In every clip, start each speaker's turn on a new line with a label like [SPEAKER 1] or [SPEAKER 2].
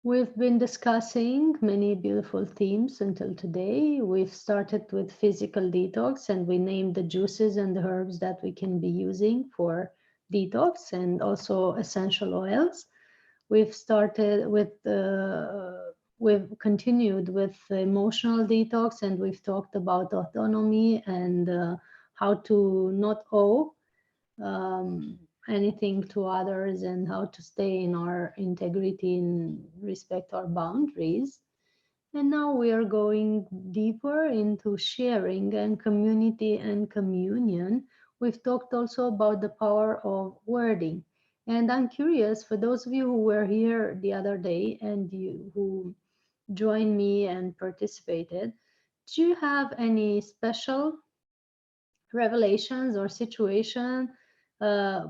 [SPEAKER 1] We've been discussing many beautiful themes until today. We've started with physical detox and we named the juices and the herbs that we can be using for detox and also essential oils. We've started with, we've continued with emotional detox and we've talked about autonomy and how to not owe um, anything to others and how to stay in our integrity and respect our boundaries. And now we are going deeper into sharing and community and communion. We've talked also about the power of wording. And I'm curious, for those of you who were here the other day and you who joined me and participated, do you have any special revelations or situation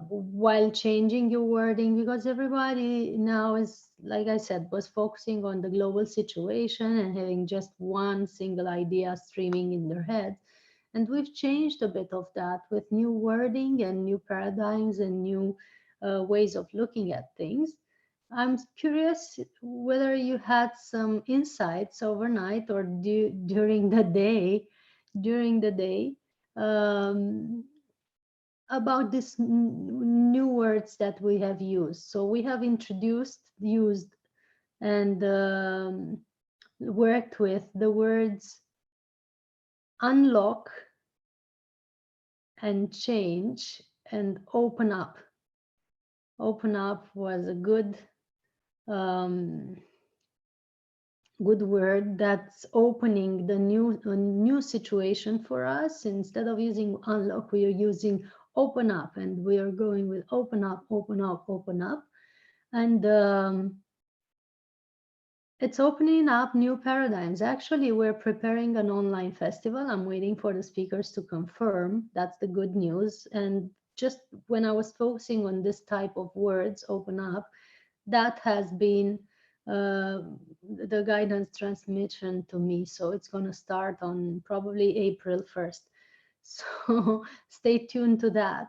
[SPEAKER 1] while changing your wording? Because everybody now is, like I said, was focusing on the global situation and having just one single idea streaming in their head. And we've changed a bit of that with new wording and new paradigms and new ways of looking at things. I'm curious whether you had some insights overnight or during the day, um, about these new words that we have used. So we have used, and worked with the words unlock and change and open up. Open up was a um, good word that's opening the new a new situation for us. Instead of using unlock, we are using open up, and we are going with open up, open up, open up. And it's opening up new paradigms. Actually, we're preparing an online festival. I'm waiting for the speakers to confirm. That's the good news. And just when I was focusing on this type of words, open up, that has been the guidance transmission to me. So it's going to start on probably April 1st. So stay tuned to that.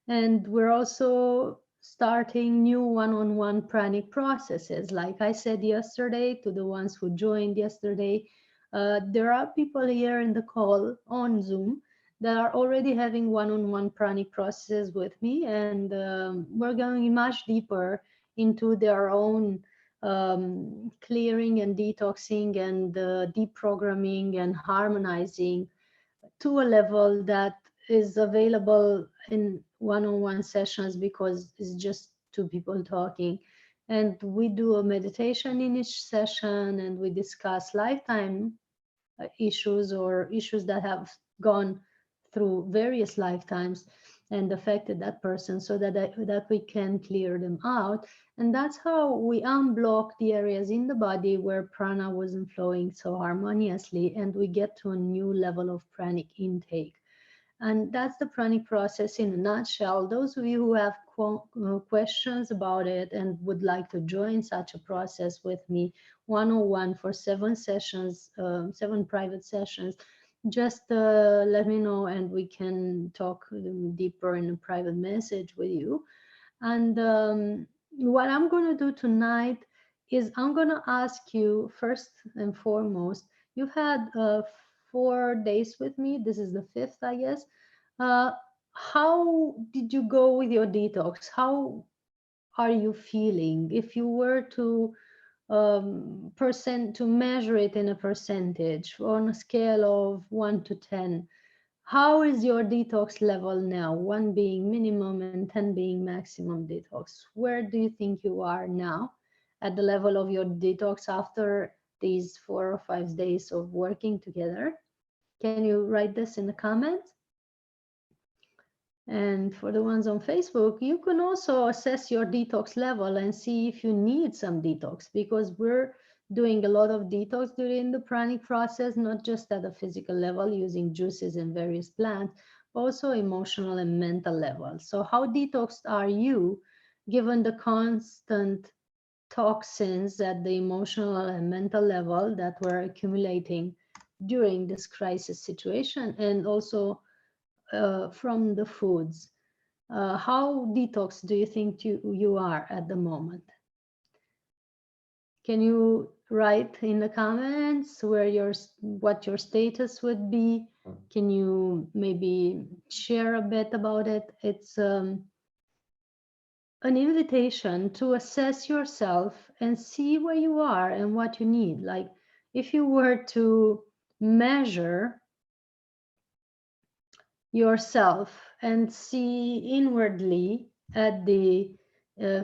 [SPEAKER 1] And we're also starting new one-on-one pranic processes. Like I said yesterday to the ones who joined yesterday, there are people here in the call on Zoom that are already having one-on-one pranic processes with me, and we're going much deeper into their own clearing and detoxing and deprogramming and harmonizing to a level that is available in one-on-one sessions because it's just two people talking. And we do a meditation in each session and we discuss lifetime issues or issues that have gone through various lifetimes and affected that person, so that we can clear them out. And that's how we unblock the areas in the body where prana wasn't flowing so harmoniously, and we get to a new level of pranic intake. And that's the pranic process in a nutshell. Those of you who have questions about it and would like to join such a process with me one-on-one for 7 sessions, 7 private sessions, just let me know and we can talk deeper in a private message with you. And what I'm going to do tonight is I'm going to ask you first and foremost, you've had 4 days with me. This is the fifth, I guess. Uh, how did you go with your detox? How are you feeling? If you were to measure it in a percentage on a scale of 1 to 10, how is your detox level now? 1 being minimum and 10 being maximum detox. Where do you think you are now at the level of your detox after these 4 or 5 days of working together? Can you write this in the comments? And for the ones on Facebook, you can also assess your detox level and see if you need some detox, because we're doing a lot of detox during the pranic process, not just at a physical level using juices and various plants, but also emotional and mental level. So how detoxed are you given the constant toxins at the emotional and mental level that were accumulating during this crisis situation, and also from the foods? How detox do you think you are at the moment? Can you write in the comments what your status would be? Can you maybe share a bit about it? It's an invitation to assess yourself and see where you are and what you need. Like if you were to measure yourself and see inwardly at the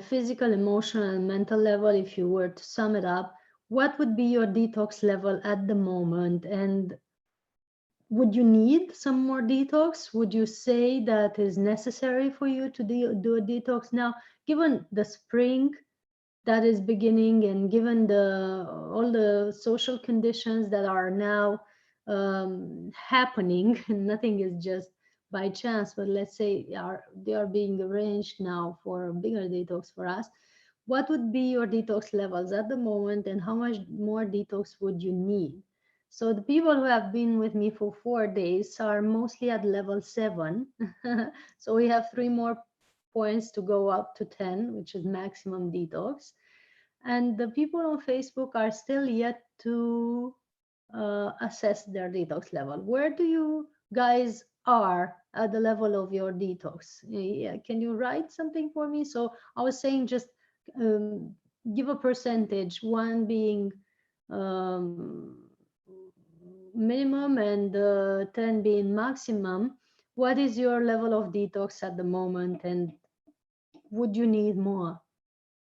[SPEAKER 1] physical, emotional, and mental level, if you were to sum it up, what would be your detox level at the moment? And would you need some more detox? Would you say that is necessary for you to do a detox now, given the spring that is beginning and given the all the social conditions that are now happening? Nothing is just by chance, but let's say they are being arranged now for a bigger detox for us. What would be your detox levels at the moment, and how much more detox would you need? So the people who have been with me for 4 days are mostly at level 7. So we have 3 more points to go up to 10, which is maximum detox. And the people on Facebook are still yet to assess their detox level. Where do you guys are at the level of your detox? Yeah, can you write something for me? So I was saying just give a percentage, one being um, minimum and 10 being maximum. What is your level of detox at the moment, and would you need more?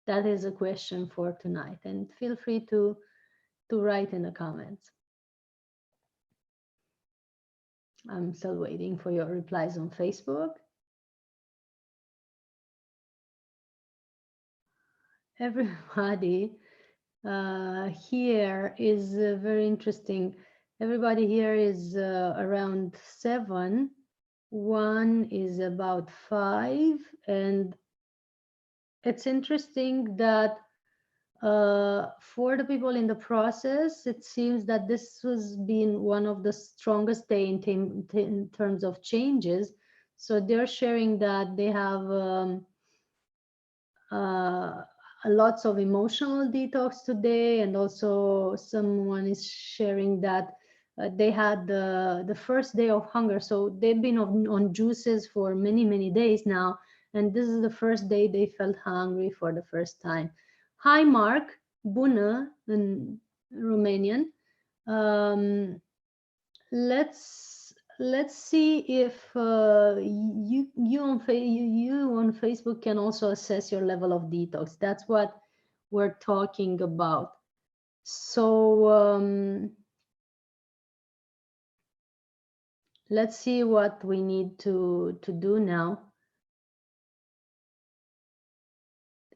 [SPEAKER 1] That is a question for tonight, and feel free to write in the comments. I'm still waiting for your replies on Facebook. Everybody here is very interesting. Everybody here is around 7. One is about 5, and it's interesting that for the people in the process, it seems that this has been one of the strongest day in terms of changes. So they're sharing that they have uh, lots of emotional detox today, and also someone is sharing that they had the first day of hunger. So they've been on juices for many days now, and this is the first day they felt hungry for the first time. Hi, Mark, Bună in Romanian. Um, let's see if you on Facebook can also assess your level of detox. That's what we're talking about. So let's see what we need to do now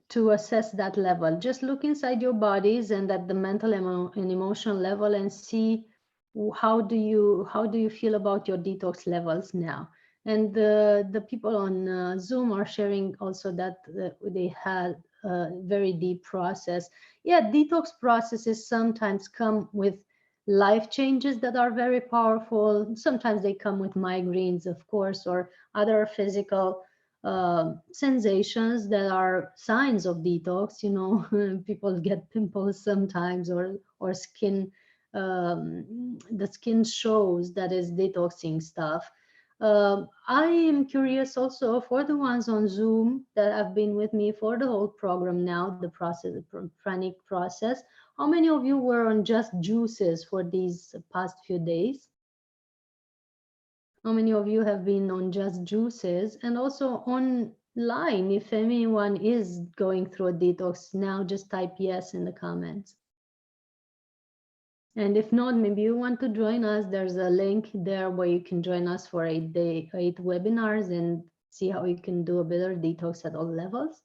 [SPEAKER 1] to assess that level. Just look inside your bodies and at the mental and emotional level and see how do you feel about your detox levels now. And the people on Zoom are sharing also that they had a very deep process. Yeah, detox processes sometimes come with life changes that are very powerful. Sometimes they come with migraines, of course, or other physical sensations that are signs of detox. People get pimples sometimes, or skin, the skin shows that is detoxing stuff. I am curious also for the ones on Zoom that have been with me for the whole program now, the process, the Pranic process. How many of you were on just juices for these past few days? How many of you have been on just juices? And also online, if anyone is going through a detox now, just type yes in the comments. And if not, maybe you want to join us. There's a link there where you can join us for 8 webinars and see how you can do a better detox at all levels.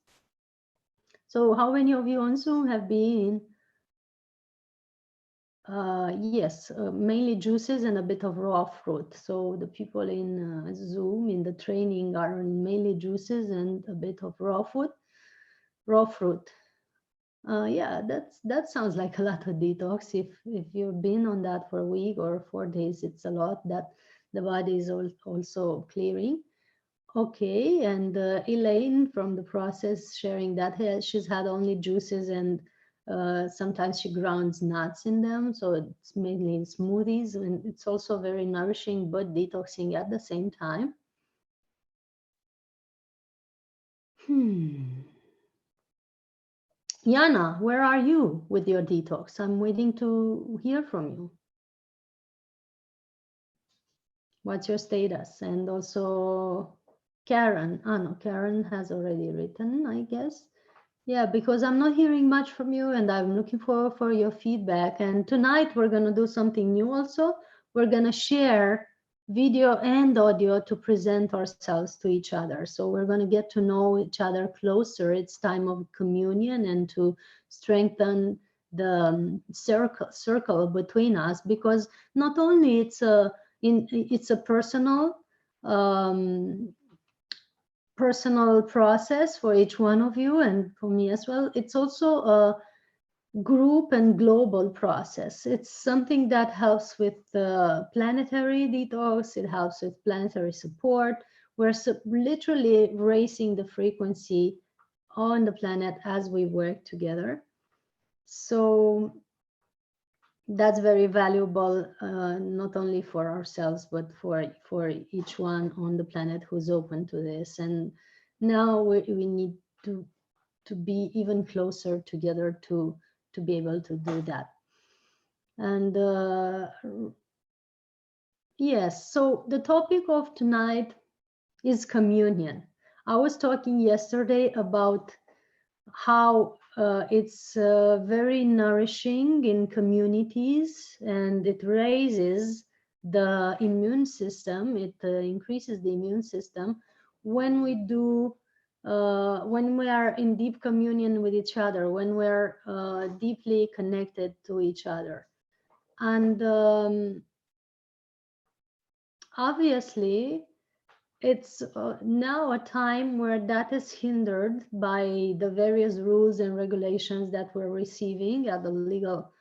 [SPEAKER 1] So how many of you on Zoom have been? Yes, mainly juices and a bit of raw fruit. So the people in Zoom in the training are mainly juices and a bit of raw food, raw fruit. Yeah, that sounds like a lot of detox. If you've been on that for a week or 4 days, it's a lot that the body is also clearing. Okay, and Elaine from the process sharing that she's had only juices and Sometimes she grounds nuts in them, so it's mainly in smoothies, and it's also very nourishing but detoxing at the same time. Yana, where are you with your detox? I'm waiting to hear from you. What's your status? And also Karen. Ah, no, Karen has already written, I guess. Yeah, because I'm not hearing much from you and I'm looking for your feedback. And tonight we're going to do something new also. We're going to share video and audio to present ourselves to each other. So we're going to get to know each other closer. It's time of communion and to strengthen the circle between us, because not only it's a um, personal process for each one of you and for me as well. It's also a group and global process. It's something that helps with planetary detox. It helps with planetary support. We're literally raising the frequency on the planet as we work together. So that's very valuable, not only for ourselves but for each one on the planet who's open to this. And now we need to be even closer together to be able to do that. And yes, so the topic of tonight is communion. I was talking yesterday about how it's very nourishing in communities, and it raises the immune system. It increases the immune system when when we are in deep communion with each other, when we're deeply connected to each other. And obviously, it's now a time where that is hindered by the various rules and regulations that we're receiving at the legal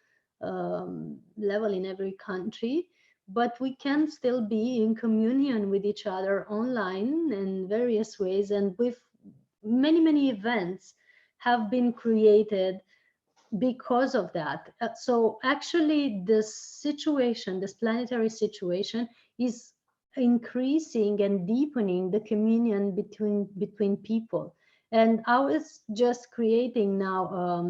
[SPEAKER 1] level in every country. But we can still be in communion with each other online in various ways, and with many events have been created because of that. So actually this situation, this planetary situation, is increasing and deepening the communion between people. And I was just creating now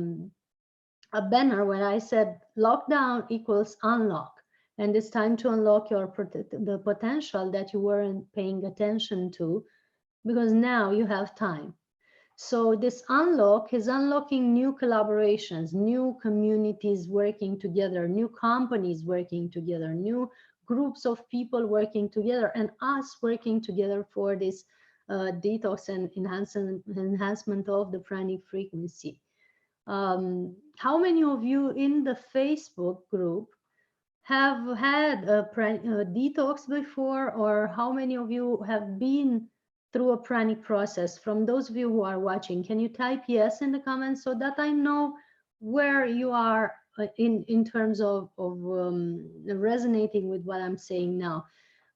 [SPEAKER 1] a banner where I said lockdown equals unlock, and it's time to unlock the potential that you weren't paying attention to, because now you have time. So this unlock is unlocking new collaborations, new communities working together, new companies working together, new groups of people working together, and us working together for this detox and enhancement of the pranic frequency. How many of you in the Facebook group have had a detox before, or how many of you have been through a pranic process? From those of you who are watching, can you type yes in the comments so that I know where you are in terms of resonating with what I'm saying now?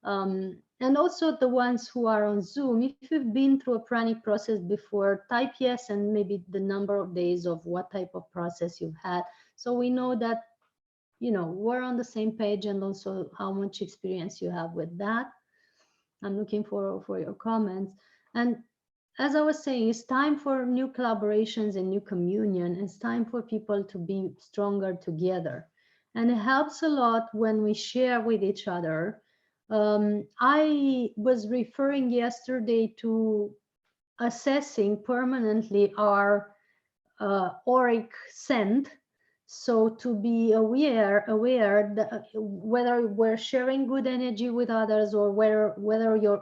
[SPEAKER 1] And also the ones who are on Zoom, if you've been through a pranic process before, type yes and maybe the number of days of what type of process you've had, so we know that we're on the same page, and also how much experience you have with that. I'm looking for your comments. And as I was saying, it's time for new collaborations and new communion. It's time for people to be stronger together, and it helps a lot when we share with each other. I was referring yesterday to assessing permanently our auric scent. So to be aware that whether we're sharing good energy with others, or whether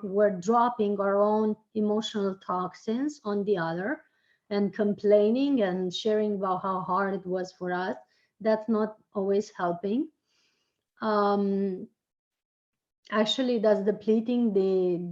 [SPEAKER 1] we're dropping our own emotional toxins on the other and complaining and sharing about how hard it was for us, that's not always helping. Actually, that's depleting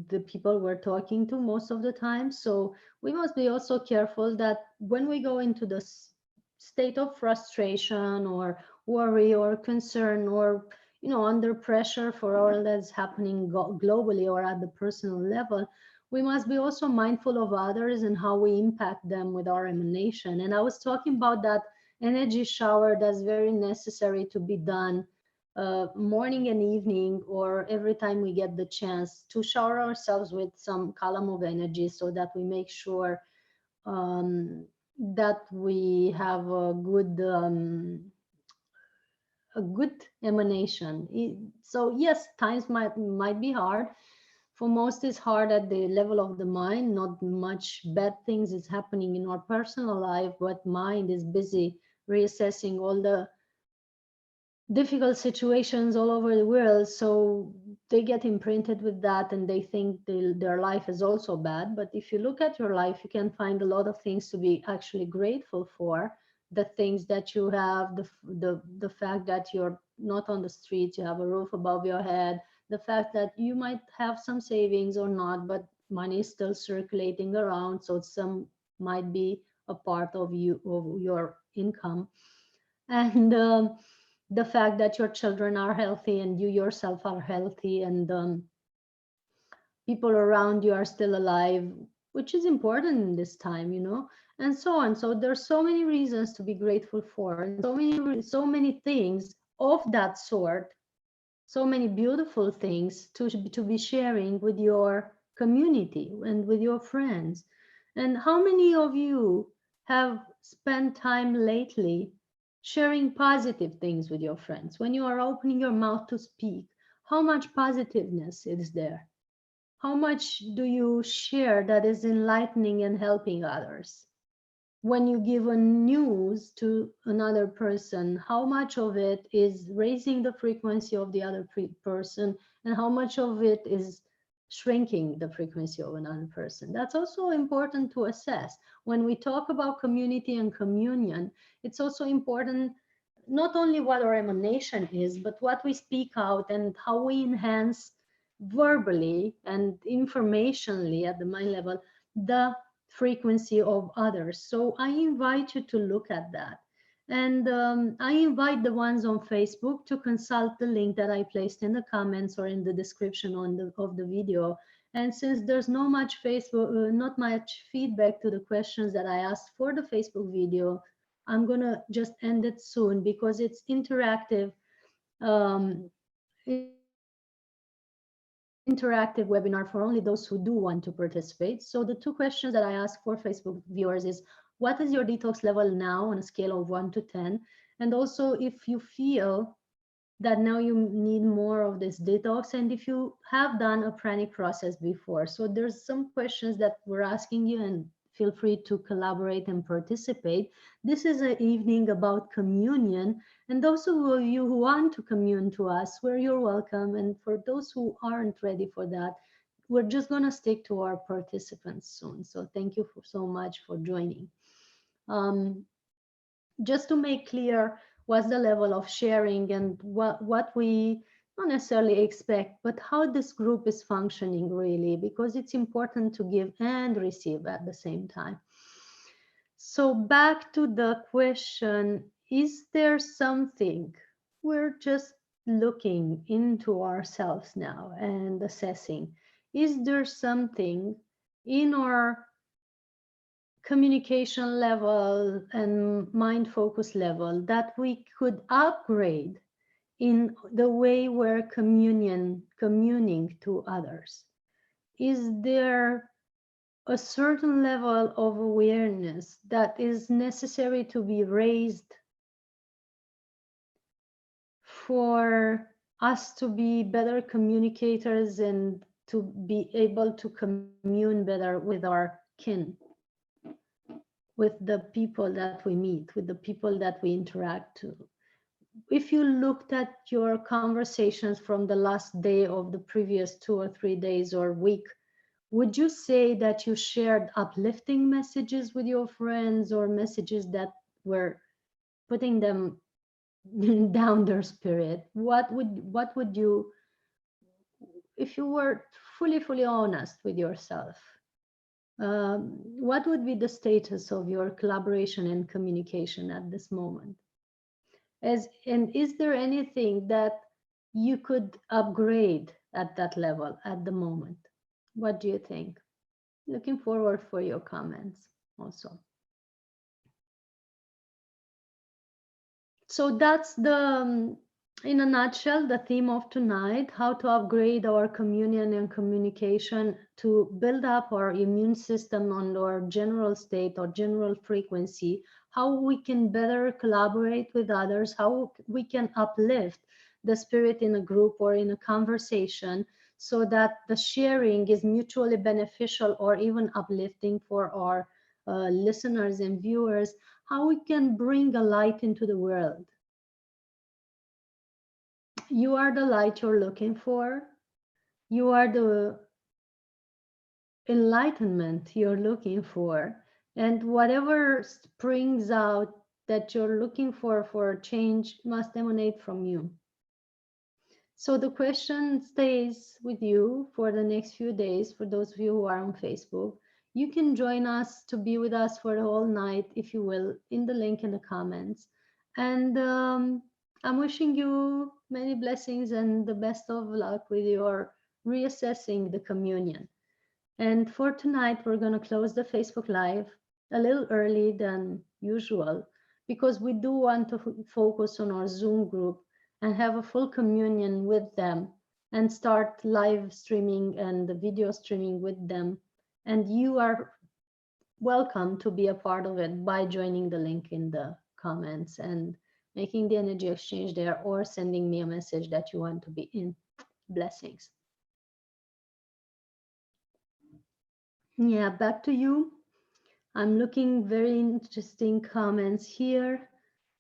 [SPEAKER 1] the people we're talking to most of the time. So we must be also careful that when we go into this state of frustration or worry or concern, or under pressure for all that's happening globally or at the personal level, we must be also mindful of others and how we impact them with our emanation. And I was talking about that energy shower that's very necessary to be done morning and evening, or every time we get the chance to shower ourselves with some column of energy, so that we make sure that we have a good emanation. So yes, times might be hard. For most, it's hard at the level of the mind. Not much bad things is happening in our personal life, but mind is busy reassessing all the difficult situations all over the world. So they get imprinted with that, and they think their life is also bad. But if you look at your life, you can find a lot of things to be actually grateful for. The things that you have, the fact that you're not on the street, you have a roof above your head, the fact that you might have some savings or not, but money is still circulating around, so some might be a part of your income. And the fact that your children are healthy and you yourself are healthy, and people around you are still alive, which is important in this time, and so on. So there's so many reasons to be grateful for, and so many things of that sort, so many beautiful things to be sharing with your community and with your friends. And how many of you have spent time lately sharing positive things with your friends? When you are opening your mouth to speak, how much positiveness is there? How much do you share that is enlightening and helping others? When you give a news to another person, how much of it is raising the frequency of the other person, and how much of it is shrinking the frequency of another person? That's also important to assess. When we talk about community and communion, it's also important not only what our emanation is, but what we speak out and how we enhance verbally and informationally at the mind level the frequency of others. So I invite you to look at that. And I invite the ones on Facebook to consult the link that I placed in the comments or in the description of the video. And since there's not much feedback to the questions that I asked for the Facebook video, I'm gonna just end it soon because it's interactive. Interactive webinar for only those who do want to participate. So the two questions that I ask for Facebook viewers is, what is your detox level now on a scale of 1 to 10? And also, if you feel that now you need more of this detox, and if you have done a pranic process before. So there's some questions that we're asking you, and feel free to collaborate and participate. This is an evening about communion, and those of you who want to commune to us, where you're welcome. And for those who aren't ready for that, we're just going to stick to our participants soon. So thank you so much for joining. Just to make clear what's the level of sharing and what we not necessarily expect, but how this group is functioning really, because it's important to give and receive at the same time. So back to the question, is there something? We're just looking into ourselves now and assessing, is there something in our communication level and mind focus level that we could upgrade in the way we're communing to others? Is there a certain level of awareness that is necessary to be raised for us to be better communicators and to be able to commune better with our kin, with the people that we meet, with the people that we interact to? If you looked at your conversations from the last day of the previous 2 or 3 days or week, would you say that you shared uplifting messages with your friends, or messages that were putting them down their spirit? What would you, if you were fully honest with yourself, what would be the status of your collaboration and communication at this moment? And is there anything that you could upgrade at that level at the moment? What do you think? Looking forward for your comments also. So that's in a nutshell, the theme of tonight: how to upgrade our communion and communication to build up our immune system on our general state or general frequency, how we can better collaborate with others, how we can uplift the spirit in a group or in a conversation so that the sharing is mutually beneficial or even uplifting for our listeners and viewers, how we can bring a light into the world. You are the light you're looking for. You are the enlightenment you're looking for. And whatever springs out that you're looking for change must emanate from you. So the question stays with you for the next few days. For those of you who are on Facebook, you can join us to be with us for the whole night, if you will, in the link in the comments. And I'm wishing you many blessings and the best of luck with your reassessing the communion. And for tonight, we're going to close the Facebook Live a little early than usual because we do want to focus on our Zoom group and have a full communion with them and start live streaming and the video streaming with them. And you are welcome to be a part of it by joining the link in the comments and making the energy exchange there or sending me a message that you want to be in. Blessings. Yeah, back to you. I'm looking very interesting comments here.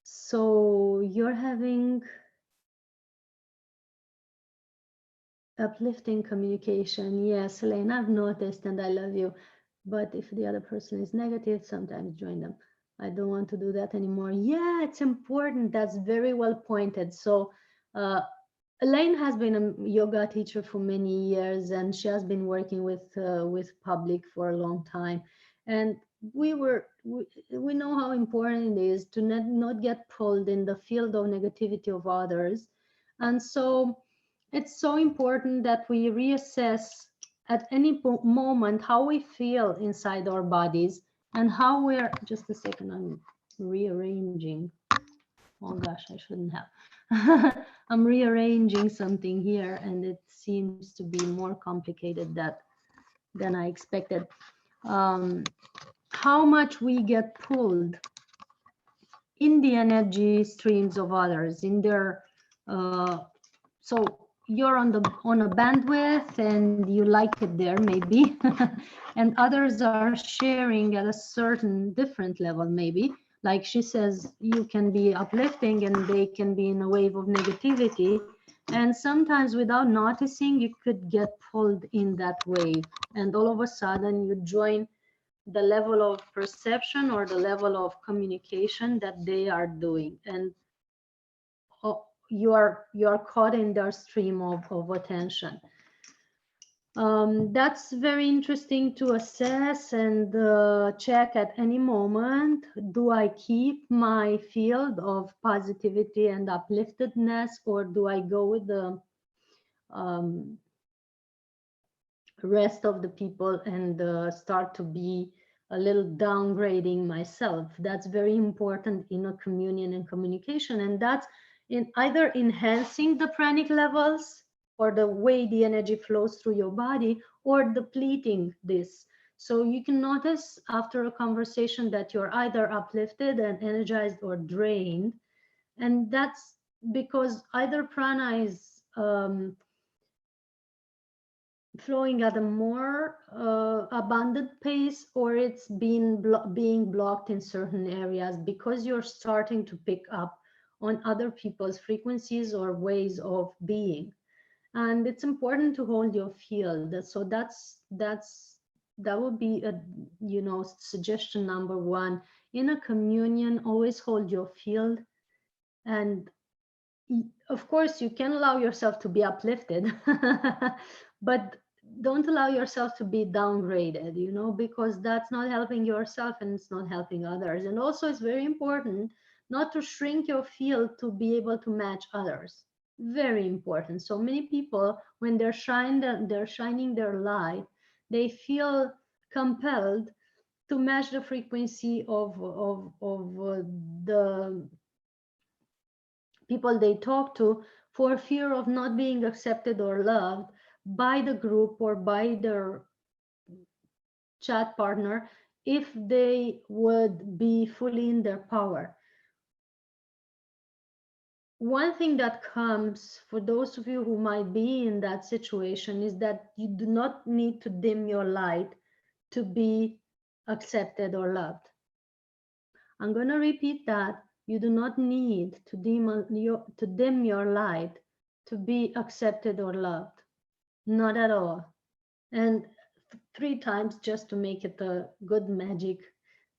[SPEAKER 1] So you're having uplifting communication. Yes, Elaine, I've noticed and I love you. But if the other person is negative, sometimes join them. I don't want to do that anymore. Yeah, it's important. That's very well pointed. So uh, Elaine has been a yoga teacher for many years, and she has been working with public for a long time. And we know how important it is to not get pulled in the field of negativity of others, and so it's so important that we reassess at any moment how we feel inside our bodies and how we're. Just a second, I'm rearranging. Oh gosh, I shouldn't have. I'm rearranging something here and it seems to be more complicated than I expected. Um, how much we get pulled in the energy streams of others, in their so you're on a bandwidth and you like it there maybe and others are sharing at a certain different level maybe, like she says, you can be uplifting and they can be in a wave of negativity, and sometimes without noticing you could get pulled in that wave and all of a sudden you join the level of perception or the level of communication that they are doing, and you are caught in their stream of attention. That's very interesting to assess and check at any moment. Do I keep my field of positivity and upliftedness, or do I go with the um, rest of the people and start to be a little downgrading myself? That's very important in a communion and communication, and that's in either enhancing the pranic levels or the way the energy flows through your body or depleting this. So you can notice after a conversation that you're either uplifted and energized or drained, and that's because either prana is flowing at a more abundant pace or it's being blocked in certain areas because you're starting to pick up on other people's frequencies or ways of being, and it's important to hold your field. So that would be a suggestion number one in a communion. Always hold your field, and of course you can allow yourself to be uplifted but don't allow yourself to be downgraded, because that's not helping yourself and it's not helping others. And also it's very important not to shrink your field to be able to match others. Very important. So many people, when they're shining their light, they feel compelled to match the frequency of the people they talk to, for fear of not being accepted or loved by the group or by their chat partner if they would be fully in their power. One thing that comes for those of you who might be in that situation is that you do not need to dim your light to be accepted or loved. I'm going to repeat that. You do not need to dim your light to be accepted or loved. Not at all. And 3 times just to make it a good magic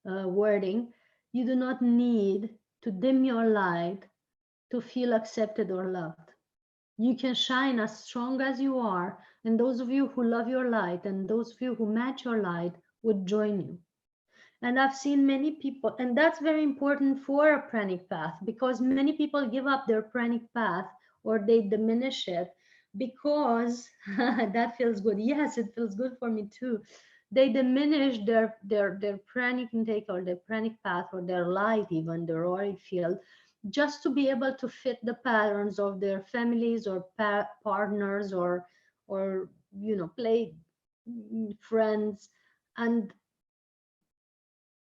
[SPEAKER 1] wording. You do not need to dim your light to feel accepted or loved. You can shine as strong as you are, and those of you who love your light and those of you who match your light would join you. And I've seen many people, and that's very important for a pranic path, because many people give up their pranic path or they diminish it because that feels good. Yes, it feels good for me too. They diminish their pranic intake or their pranic path or their light, even their auric field, just to be able to fit the patterns of their families or partners or play friends. And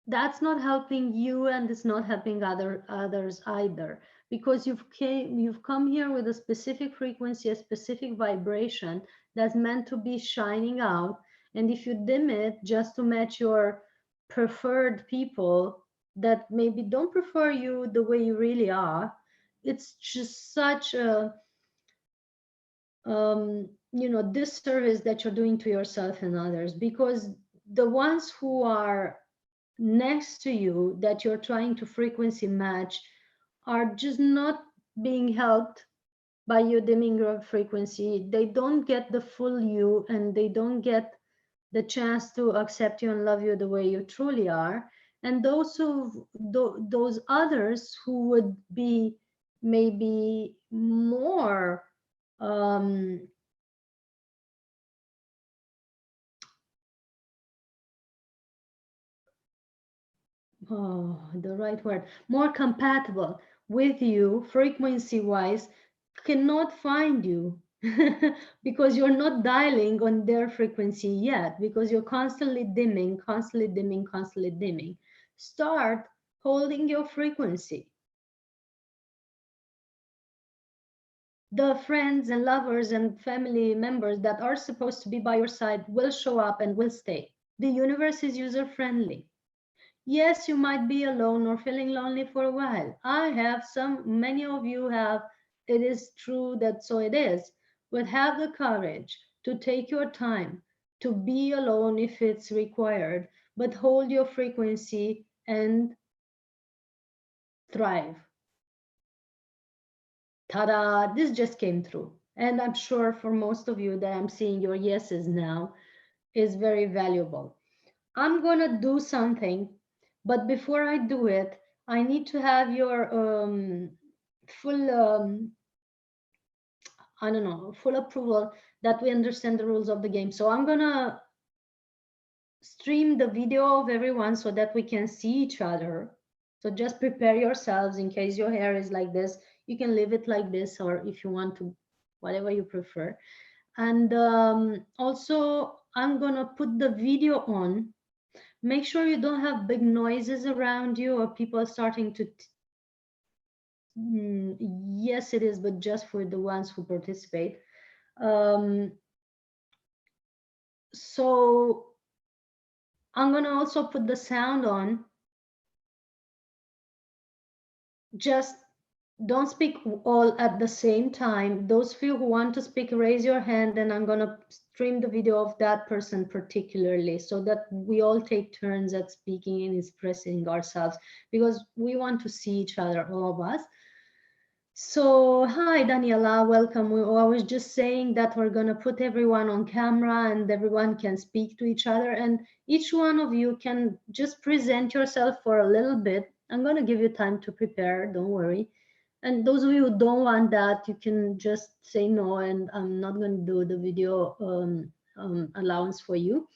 [SPEAKER 1] that's not helping you, and it's not helping others either, because you've come here with a specific frequency, a specific vibration that's meant to be shining out. And if you dim it just to match your preferred people that maybe don't prefer you the way you really are, it's just such a disservice that you're doing to yourself and others, because the ones who are next to you that you're trying to frequency match are just not being helped by you dimming your frequency. They don't get the full you, and they don't get the chance to accept you and love you the way you truly are. And those others who would be maybe more um, the right word, more compatible with you frequency wise, cannot find you because you're not dialing on their frequency yet, because you're constantly dimming, constantly dimming, constantly dimming. Start holding your frequency. The friends and lovers and family members that are supposed to be by your side will show up and will stay. The universe is user friendly. Yes, you might be alone or feeling lonely for a while. Many of you have. It is true that so it is. But have the courage to take your time, to be alone if it's required, but hold your frequency and thrive. Ta-da! This just came through. And I'm sure for most of you that I'm seeing your yeses now is very valuable. I'm going to do something, but before I do it, I need to have your full, full approval that we understand the rules of the game. So I'm going to stream the video of everyone so that we can see each other. So just prepare yourselves in case your hair is like this. You can leave it like this, or if you want to, whatever you prefer. And also, I'm going to put the video on. Make sure you don't have big noises around you or people starting to yes, it is, but just for the ones who participate. So I'm going to also put the sound on. Just don't speak all at the same time. Those few who want to speak, raise your hand, and I'm going to stream the video of that person particularly so that we all take turns at speaking and expressing ourselves, because we want to see each other, all of us. So, hi, Daniela, welcome. I was just saying that we're going to put everyone on camera and everyone can speak to each other, and each one of you can just present yourself for a little bit. I'm going to give you time to prepare, don't worry. And those of you who don't want that, you can just say no, and I'm not going to do the video allowance for you.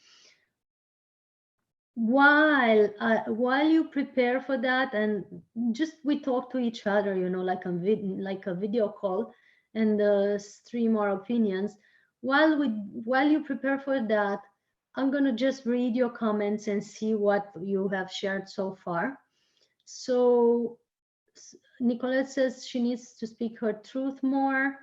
[SPEAKER 1] while you prepare for that, and just we talk to each other, you know, like a video call, and stream our opinions while you prepare for that. I'm gonna just read your comments and see what you have shared so far. So Nicolette says she needs to speak her truth more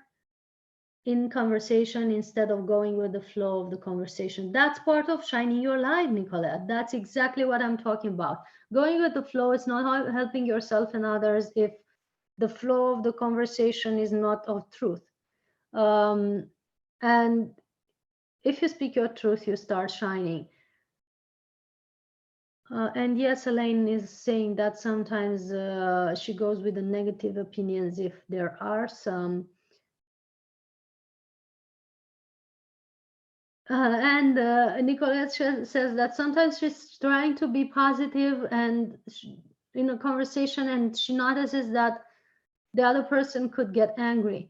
[SPEAKER 1] in conversation instead of going with the flow of the conversation. That's part of shining your light, Nicolette. That's exactly what I'm talking about. Going with the flow is not helping yourself and others if the flow of the conversation is not of truth. And if you speak your truth, you start shining. And yes, Elaine is saying that sometimes she goes with the negative opinions if there are some. And Nicolette says that sometimes she's trying to be positive and in a conversation, and she notices that the other person could get angry.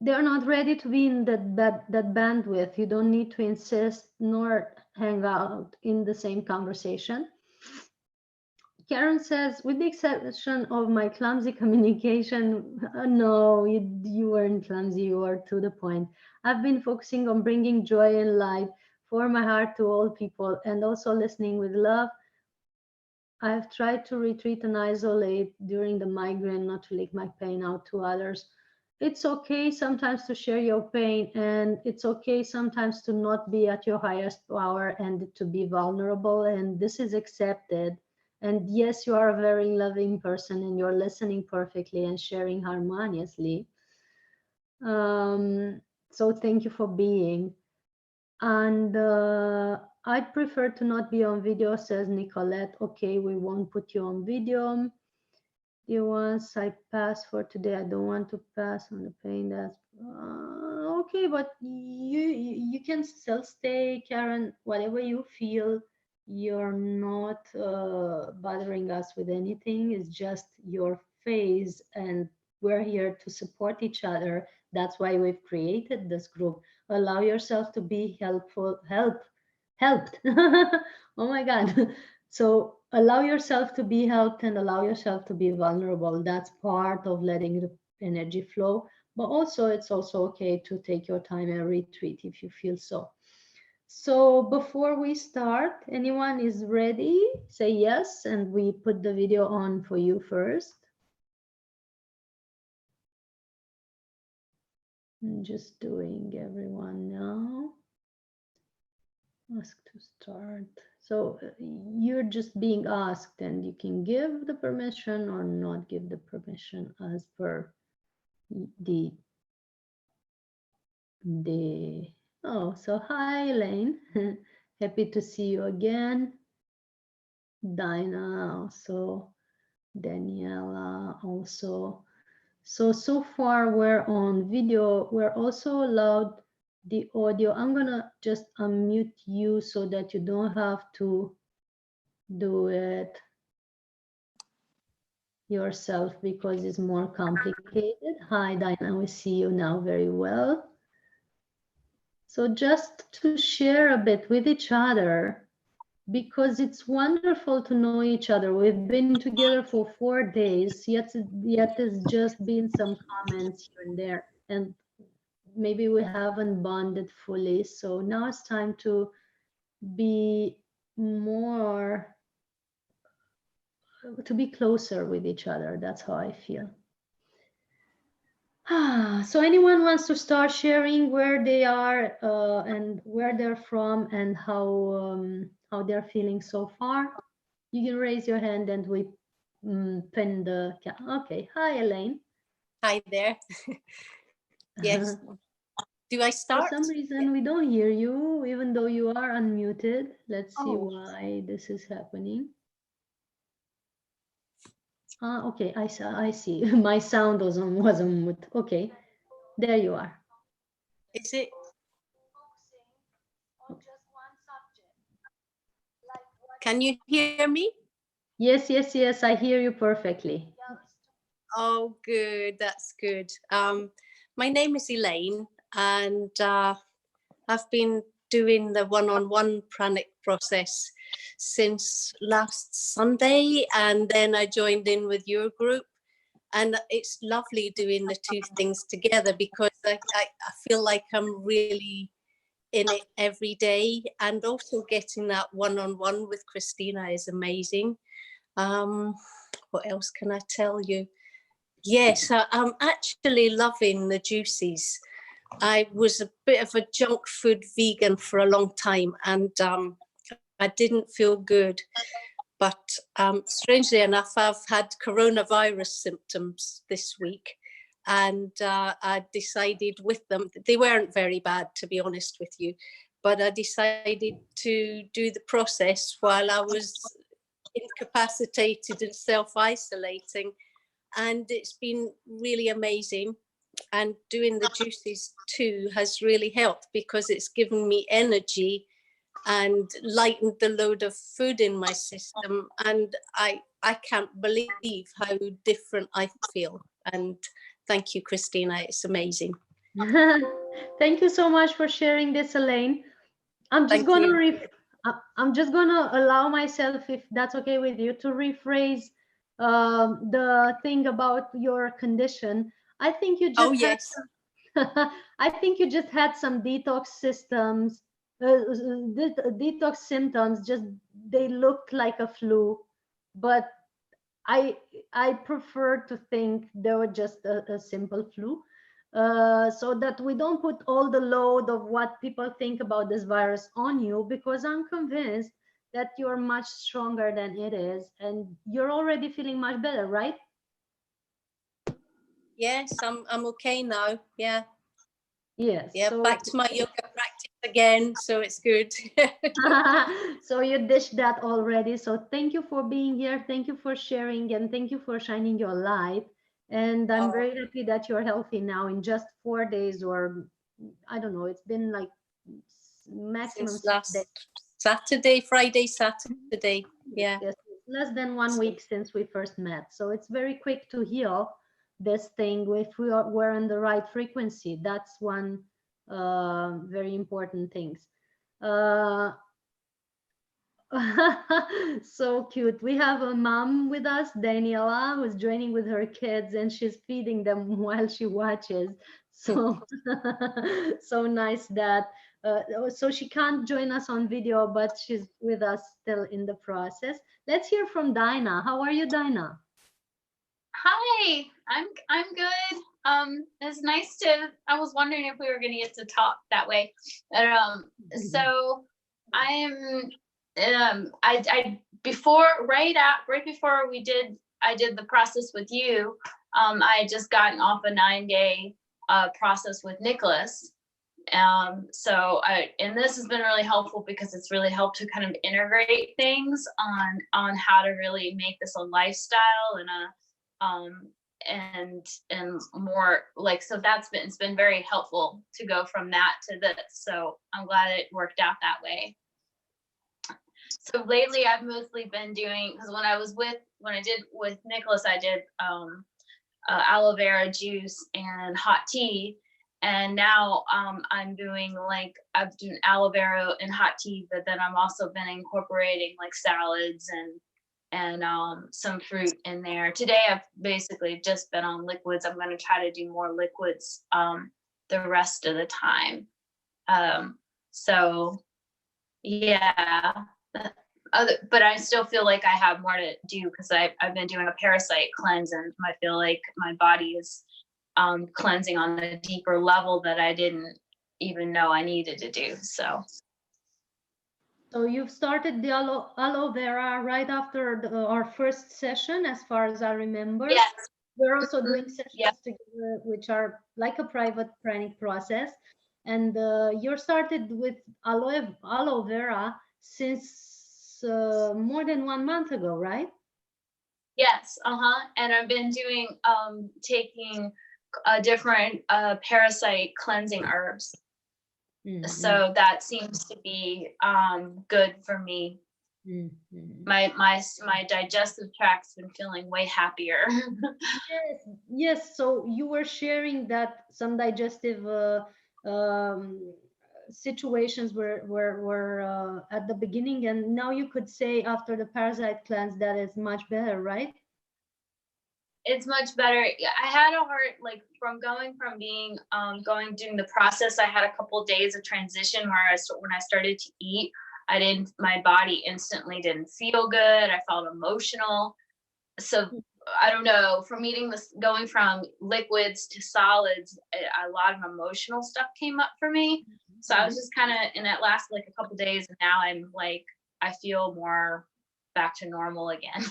[SPEAKER 1] They're not ready to be in that bandwidth. You don't need to insist nor hang out in the same conversation. Karen says, with the exception of my clumsy communication, no, you weren't clumsy, you were to the point. I've been focusing on bringing joy and light for my heart to all people and also listening with love. I've tried to retreat and isolate during the migraine, not to leak my pain out to others. It's okay sometimes to share your pain, and it's okay sometimes to not be at your highest power and to be vulnerable, and this is accepted. And yes, you are a very loving person and you're listening perfectly and sharing harmoniously. So thank you for being. And I'd prefer to not be on video, says Nicolette. Okay, we won't put you on video. Once I pass for today, I don't want to pass on the pain. That's okay, but you can still stay, Karen. Whatever you feel, you're not bothering us with anything. It's just your phase, and we're here to support each other. That's why we've created this group. Allow yourself to be helped. Oh my God. So allow yourself to be helped and allow yourself to be vulnerable. That's part of letting the energy flow. But also, it's also okay to take your time and retreat if you feel so. So before we start, anyone is ready? Say yes, and we put the video on for you first. I'm just doing everyone now. Ask to start. So you're just being asked, and you can give the permission or not give the permission as per the oh, so hi Elaine. Happy to see you again. Dinah also, Daniela also. So far we're on video. We're also allowed the audio. I'm gonna just unmute you so that you don't have to do it yourself because it's more complicated. Hi, Diana, we see you now very well. So just to share a bit with each other, because it's wonderful to know each other. We've been together for 4 days, yet there's just been some comments here and there, and maybe we haven't bonded fully. So now it's time to be closer with each other. That's how I feel. So anyone wants to start sharing where they are and where they're from and how they're feeling so far? You can raise your hand and we pin the. Okay. Hi, Elaine.
[SPEAKER 2] Hi there. Yes. Do I start?
[SPEAKER 1] For some reason, we don't hear you, even though you are unmuted. Let's see why this is happening. Okay, I see. My sound was on mute. Okay, there you are.
[SPEAKER 2] Is it? Can you hear me?
[SPEAKER 1] Yes, I hear you perfectly.
[SPEAKER 2] Oh, good. That's good. My name is Elaine, and I've been doing the one-on-one pranic process since last Sunday, and then I joined in with your group, and it's lovely doing the two things together because I feel like I'm really in it every day, and also getting that one-on-one with Christina is amazing. What else can I tell you? Yes, I'm actually loving the juices. I was a bit of a junk food vegan for a long time, and I didn't feel good. But strangely enough, I've had coronavirus symptoms this week, and I decided with them, they weren't very bad, to be honest with you, but I decided to do the process while I was incapacitated and self-isolating, and it's been really amazing. And doing the juices too has really helped because it's given me energy and lightened the load of food in my system, and I can't believe how different I feel. And thank you, Christina, it's amazing.
[SPEAKER 1] Thank you so much for sharing this, Elaine. I'm just
[SPEAKER 2] Thank
[SPEAKER 1] gonna
[SPEAKER 2] you.
[SPEAKER 1] I'm just gonna allow myself, if that's okay with you, to rephrase the thing about your condition. I think you
[SPEAKER 2] Oh
[SPEAKER 1] just had
[SPEAKER 2] yes.
[SPEAKER 1] I think you just had some detox systems, detox symptoms. Just they looked like a flu, but I I prefer to think they were just a simple flu, so that we don't put all the load of what people think about this virus on you, because I'm convinced that you're much stronger than it is, and you're already feeling much better, right?
[SPEAKER 2] Yes, I'm okay now. Yeah.
[SPEAKER 1] Yes.
[SPEAKER 2] Yeah,
[SPEAKER 1] So
[SPEAKER 2] back to my yoga practice again, so it's good.
[SPEAKER 1] so you dished that already. So thank you for being here. Thank you for sharing, and thank you for shining your light. And I'm
[SPEAKER 2] Oh,
[SPEAKER 1] very happy that you're healthy now in just 4 days, or I don't know, it's been like maximum
[SPEAKER 2] since
[SPEAKER 1] 6 days.
[SPEAKER 2] last Saturday, Friday, Saturday. Yeah.
[SPEAKER 1] Yes, less than 1 week since we first met. So it's very quick to heal this thing if we're on the right frequency. That's one very important things. Uh, so cute. We have a mom with us, Daniela, who's joining with her kids, and she's feeding them while she watches. So so nice that so she can't join us on video, but she's with us still in the process. Let's hear from Dinah. How are you, Dinah?
[SPEAKER 3] Hi, I'm good. It's nice to. I was wondering if we were gonna get to talk that way, but so I'm I before right before I did the process with you. I had just gotten off a 9-day process with Nicholas. And this has been really helpful because it's really helped to kind of integrate things on how to really make this a lifestyle and a and more like, so it's been very helpful to go from that to this. So I'm glad it worked out that way. So lately I've mostly been doing, because when I did with Nicholas, I did aloe vera juice and hot tea. And now I'm doing aloe vera and hot tea, but then I'm also been incorporating like salads and some fruit in there. Today I've basically just been on liquids. I'm going to try to do more liquids the rest of the time. So yeah, but I still feel like I have more to do because I've been doing a parasite cleanse, and I feel like my body is cleansing on a deeper level that I didn't even know I needed to do.
[SPEAKER 1] So you've started the aloe vera right after our first session, as far as I remember.
[SPEAKER 3] Yes.
[SPEAKER 1] We're also doing sessions
[SPEAKER 3] Yep.
[SPEAKER 1] together, which are like a private pranic process. And you're started with aloe vera since more than 1 month ago, right?
[SPEAKER 3] Yes. And I've been doing taking different parasite cleansing herbs.
[SPEAKER 1] Mm-hmm.
[SPEAKER 3] So that seems to be good for me.
[SPEAKER 1] Mm-hmm.
[SPEAKER 3] My digestive tract's been feeling way happier.
[SPEAKER 1] Yes. So you were sharing that some digestive situations were at the beginning, and now you could say after the parasite cleanse that is much better, right?
[SPEAKER 3] It's much better. Yeah, I had a hard, like, from going from being going during the process, I had a couple of days of transition where when I started to eat, my body instantly didn't feel good. I felt emotional. So I don't know, from eating this, going from liquids to solids, a lot of emotional stuff came up for me. So I was just kind of, and it lasted like a couple of days, and now I'm like, I feel more back to normal again.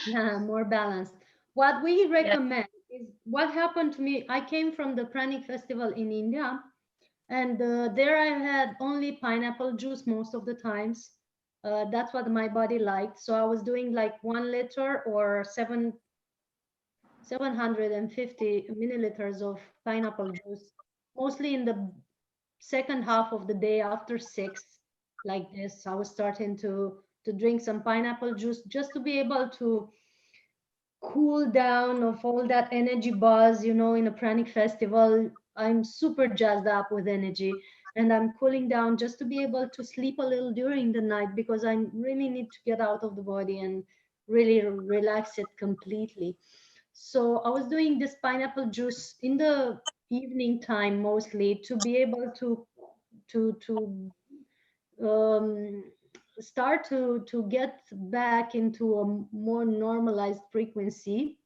[SPEAKER 1] Yeah, more balanced. What we recommend is what happened to me. I came from the Pranic Festival in India, and there I had only pineapple juice most of the times. That's what my body liked. So I was doing like 1 liter or 750 milliliters of pineapple juice, mostly in the second half of the day after 6, like this. I was starting to drink some pineapple juice just to be able to cool down of all that energy buzz, in a Pranic festival. I'm super jazzed up with energy, and I'm cooling down just to be able to sleep a little during the night, because I really need to get out of the body and really relax it completely. So I was doing this pineapple juice in the evening time mostly to be able to um, start to get back into a more normalized frequency,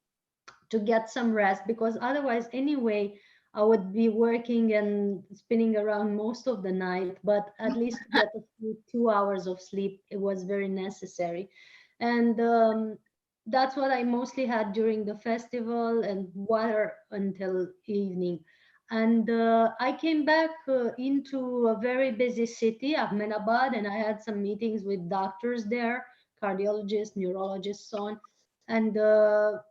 [SPEAKER 1] to get some rest, because otherwise anyway I would be working and spinning around most of the night, but at least to get a few 2 hours of sleep, it was very necessary. And that's what I mostly had during the festival, and water until evening. And I came back into a very busy city, Ahmedabad, and I had some meetings with doctors there, cardiologists, neurologists, so on. And the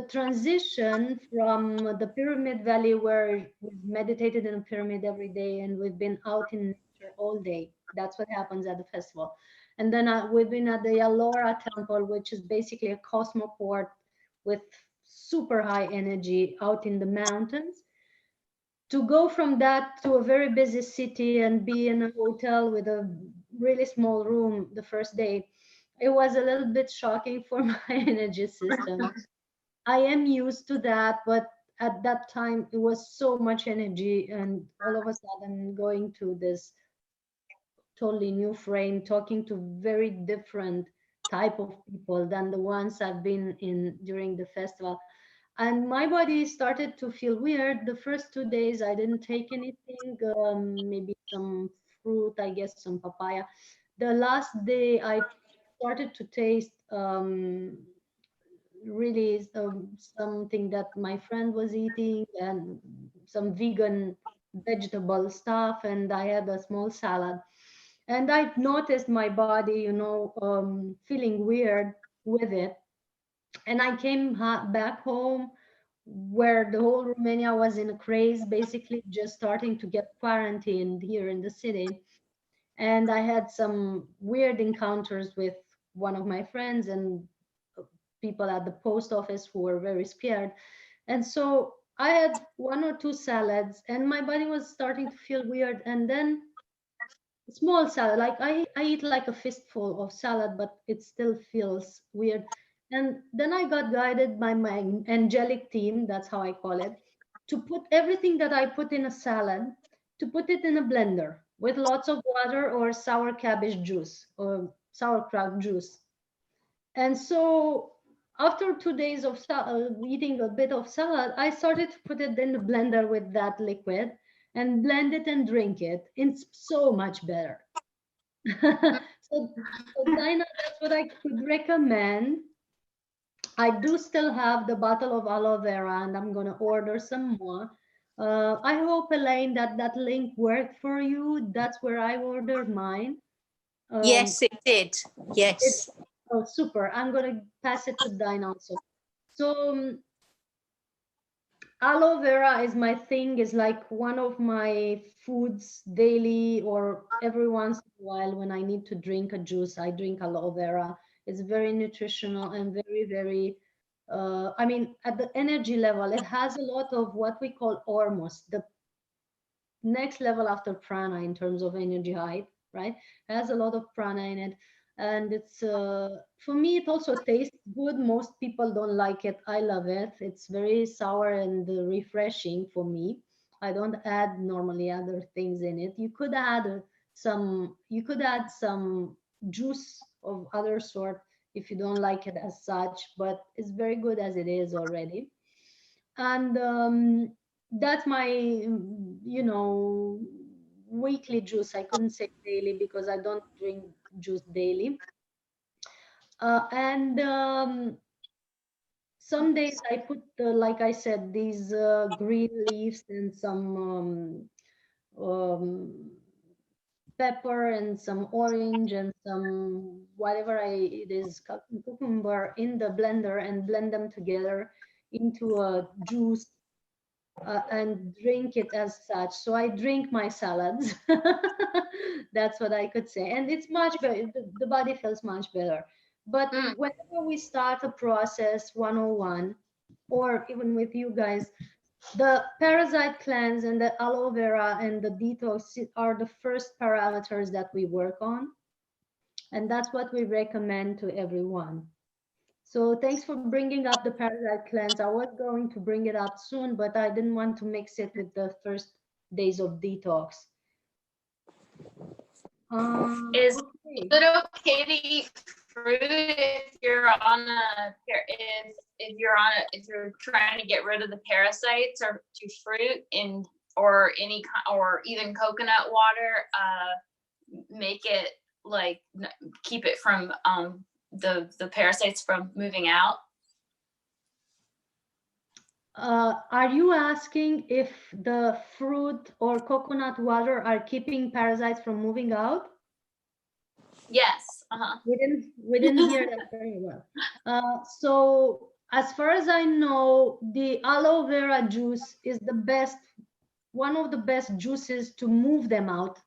[SPEAKER 1] transition from the Pyramid Valley, where we've meditated in a pyramid every day and we've been out in nature all day. That's what happens at the festival. And then we've been at the Ellora temple, which is basically a cosmoport with super high energy out in the mountains. To go from that to a very busy city and be in a hotel with a really small room the first day, it was a little bit shocking for my energy system. I am used to that, but at that time it was so much energy, and all of a sudden going to this totally new frame, talking to very different type of people than the ones I've been in during the festival. And my body started to feel weird. The first 2 days I didn't take anything, maybe some fruit, I guess some papaya. The last day I started to taste really something that my friend was eating, and some vegan vegetable stuff, and I had a small salad, and I noticed my body, feeling weird with it. And I came back home, where the whole Romania was in a craze, basically just starting to get quarantined here in the city. And I had some weird encounters with one of my friends and people at the post office who were very scared. And so I had 1 or 2 salads, and my body was starting to feel weird. And then small salad, like I eat like a fistful of salad, but it still feels weird. And then I got guided by my angelic team, that's how I call it, to put everything that I put in a salad, to put it in a blender with lots of water or sour cabbage juice or sauerkraut juice. And so after 2 days of eating a bit of salad, I started to put it in the blender with that liquid and blend it and drink it. It's so much better. So Dinah, that's what I could recommend. I do still have the bottle of aloe vera, and I'm going to order some more. I hope, Elaine, that that link worked for you. That's where I ordered mine.
[SPEAKER 2] Yes, it did.
[SPEAKER 1] It,
[SPEAKER 2] Yes.
[SPEAKER 1] oh, super. I'm going to pass it to Dinah also. So aloe vera is my thing, is like one of my foods daily, or every once in a while when I need to drink a juice, I drink aloe vera. It's very nutritional and very, very, at the energy level, it has a lot of what we call ormos, the next level after prana in terms of energy height, right? It has a lot of prana in it. And it's for me, it also tastes good. Most people don't like it. I love it. It's very sour and refreshing for me. I don't add normally other things in it. You could add some juice of other sort if you don't like it as such, but it's very good as it is already. And that's my, weekly juice. I couldn't say daily because I don't drink juice daily. And some days I put, like I said, these green leaves and some pepper and some orange and some whatever it is, cucumber in the blender and blend them together into a juice, and drink it as such. So I drink my salads. That's what I could say. And it's much better. The body feels much better. But whenever we start a process 101, or even with you guys, the parasite cleanse and the aloe vera and the detox are the first parameters that we work on. And that's what we recommend to everyone. So thanks for bringing up the parasite cleanse. I was going to bring it up soon, but I didn't want to mix it with the first days of detox.
[SPEAKER 3] Is
[SPEAKER 1] Okay.
[SPEAKER 3] it okay to eat fruit if you're on a if you're trying to get rid of the parasites, or to fruit or even coconut water, make it like keep it from the parasites from moving out?
[SPEAKER 1] Are you asking if the fruit or coconut water are keeping parasites from moving out?
[SPEAKER 3] Yes.
[SPEAKER 1] We didn't hear that very well. So as far as I know, the aloe vera juice is one of the best juices to move them out.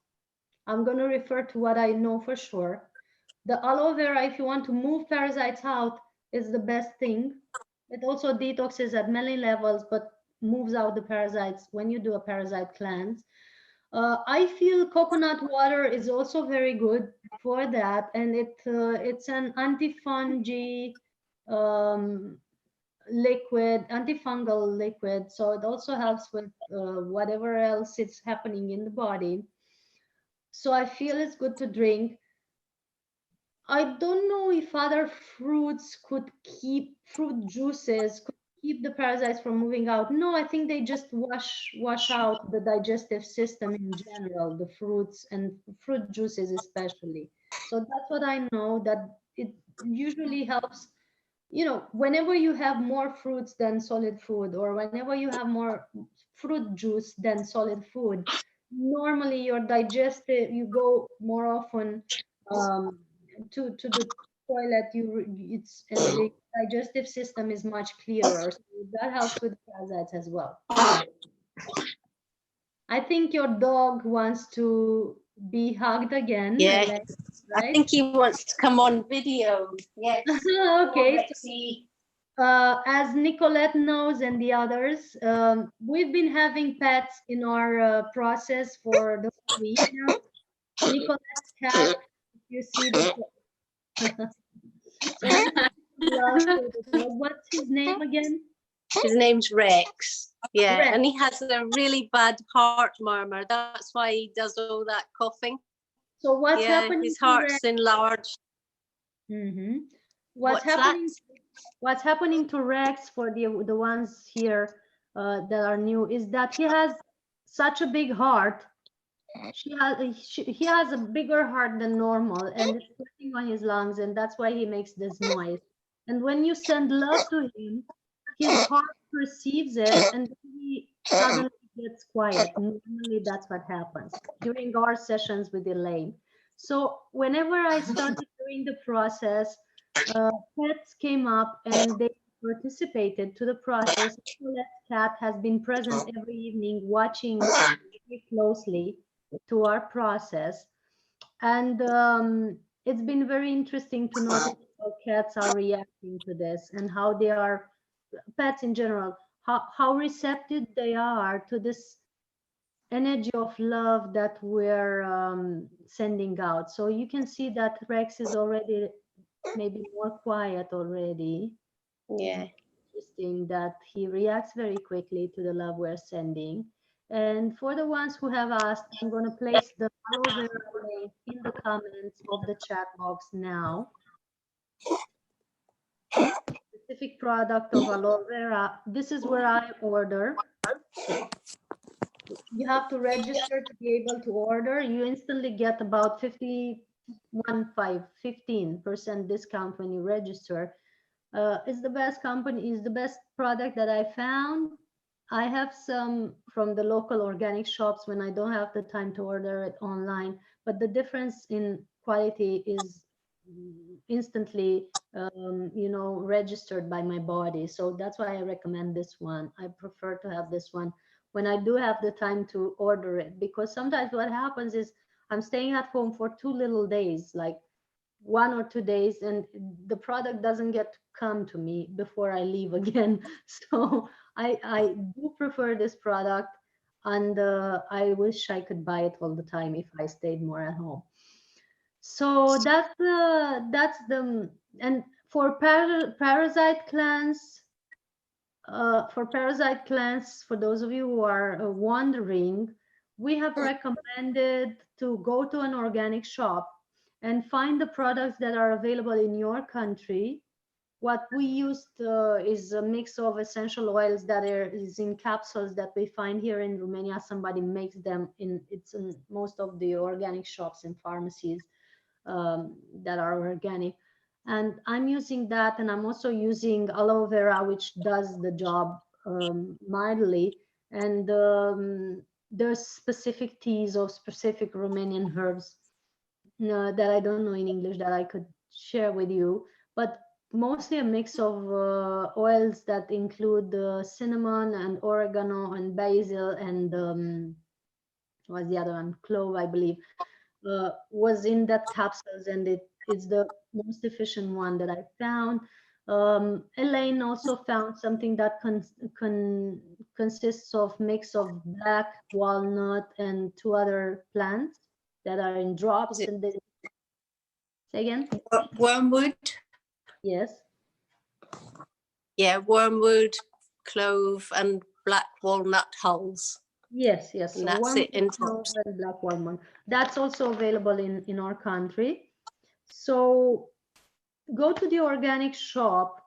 [SPEAKER 1] I'm going to refer to what I know for sure. The aloe vera, if you want to move parasites out, is the best thing. It also detoxes at many levels, but moves out the parasites when you do a parasite cleanse. I feel coconut water is also very good for that, and it's an antifungal liquid, so it also helps with whatever else is happening in the body. So I feel it's good to drink. I don't know if other fruit juices could keep the parasites from moving out. No, I think they just wash out the digestive system in general, the fruits and fruit juices especially. So that's what I know, that it usually helps, whenever you have more fruits than solid food, or whenever you have more fruit juice than solid food, normally you go more often to the toilet, and the digestive system is much clearer, so that helps with parasites as well. I think your dog wants to be hugged again.
[SPEAKER 2] Yeah,
[SPEAKER 1] right?
[SPEAKER 2] I think he wants to come on video. Yes.
[SPEAKER 1] Okay. As Nicolette knows and the others, we've been having pets in our process for the week now. Nicolette's cat, if you see the what's his name again?
[SPEAKER 2] His name's Rex. Yeah,
[SPEAKER 1] Rex.
[SPEAKER 2] And he has a really bad heart murmur. That's why he does all that coughing.
[SPEAKER 1] So what's happening?
[SPEAKER 2] His heart's enlarged.
[SPEAKER 1] Mm-hmm. What's happening to Rex, for the ones here that are new, is that he has such a big heart. He has a bigger heart than normal, and it's putting on his lungs, and that's why he makes this noise. And when you send love to him, his heart perceives it, and he suddenly gets quiet. Normally, that's what happens during our sessions with Elaine. So whenever I started doing the process, pets came up and they participated to the process. Nicolette's cat has been present every evening, watching very closely to our process, and it's been very interesting to notice how cats are reacting to this, and how they are, pets in general, how receptive they are to this energy of love that we're sending out. So you can see that Rex is already maybe more quiet already.
[SPEAKER 2] Yeah.
[SPEAKER 1] Interesting that he reacts very quickly to the love we're sending. And for the ones who have asked, I'm going to place the aloe vera link in the comments of the chat box now. Specific product of aloe vera. This is where I order. You have to register to be able to order. You instantly get about 15% discount when you register. It's the best company, is the best product that I found. I have some from the local organic shops when I don't have the time to order it online, but the difference in quality is instantly registered by my body. So that's why I recommend this one. I prefer to have this one when I do have the time to order it, because sometimes what happens is I'm staying at home for 2 little days, like 1 or 2 days, and the product doesn't get to come to me before I leave again. So I do prefer this product, and I wish I could buy it all the time if I stayed more at home. So that's the and for parasite cleanse. For parasite cleanse, for those of you who are wondering, we have recommended to go to an organic shop and find the products that are available in your country. What we used is a mix of essential oils that is in capsules that we find here in Romania. Somebody makes them it's in most of the organic shops and pharmacies that are organic. And I'm using that, and I'm also using aloe vera, which does the job mildly. And there's specific teas of specific Romanian herbs that I don't know in English that I could share with you, but mostly a mix of oils that include cinnamon and oregano and basil and what's the other one? Clove, I believe, was in that capsules, and it's the most efficient one that I found. Elaine also found something that consists of mix of black walnut and two other plants that are in drops.
[SPEAKER 2] Is it
[SPEAKER 1] And they, say again?
[SPEAKER 2] wormwood?
[SPEAKER 1] Yes.
[SPEAKER 2] Yeah, wormwood, clove, and black walnut hulls.
[SPEAKER 1] Yes, yes.
[SPEAKER 2] And
[SPEAKER 1] So
[SPEAKER 2] that's
[SPEAKER 1] one
[SPEAKER 2] it in
[SPEAKER 1] clove
[SPEAKER 2] drops.
[SPEAKER 1] and black walnut. That's also available in our country. So go to the organic shop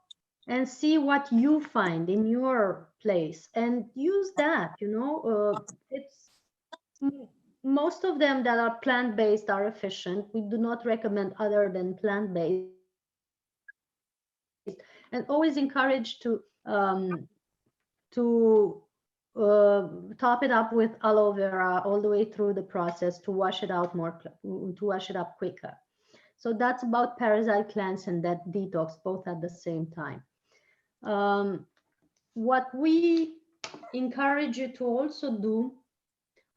[SPEAKER 1] and see what you find in your place and use that. It's most of them that are plant-based are efficient. We do not recommend other than plant-based, and always encourage to top it up with aloe vera all the way through the process to wash it out to wash it up quicker. So that's about parasite cleanse and that detox, both at the same time. What we encourage you to also do,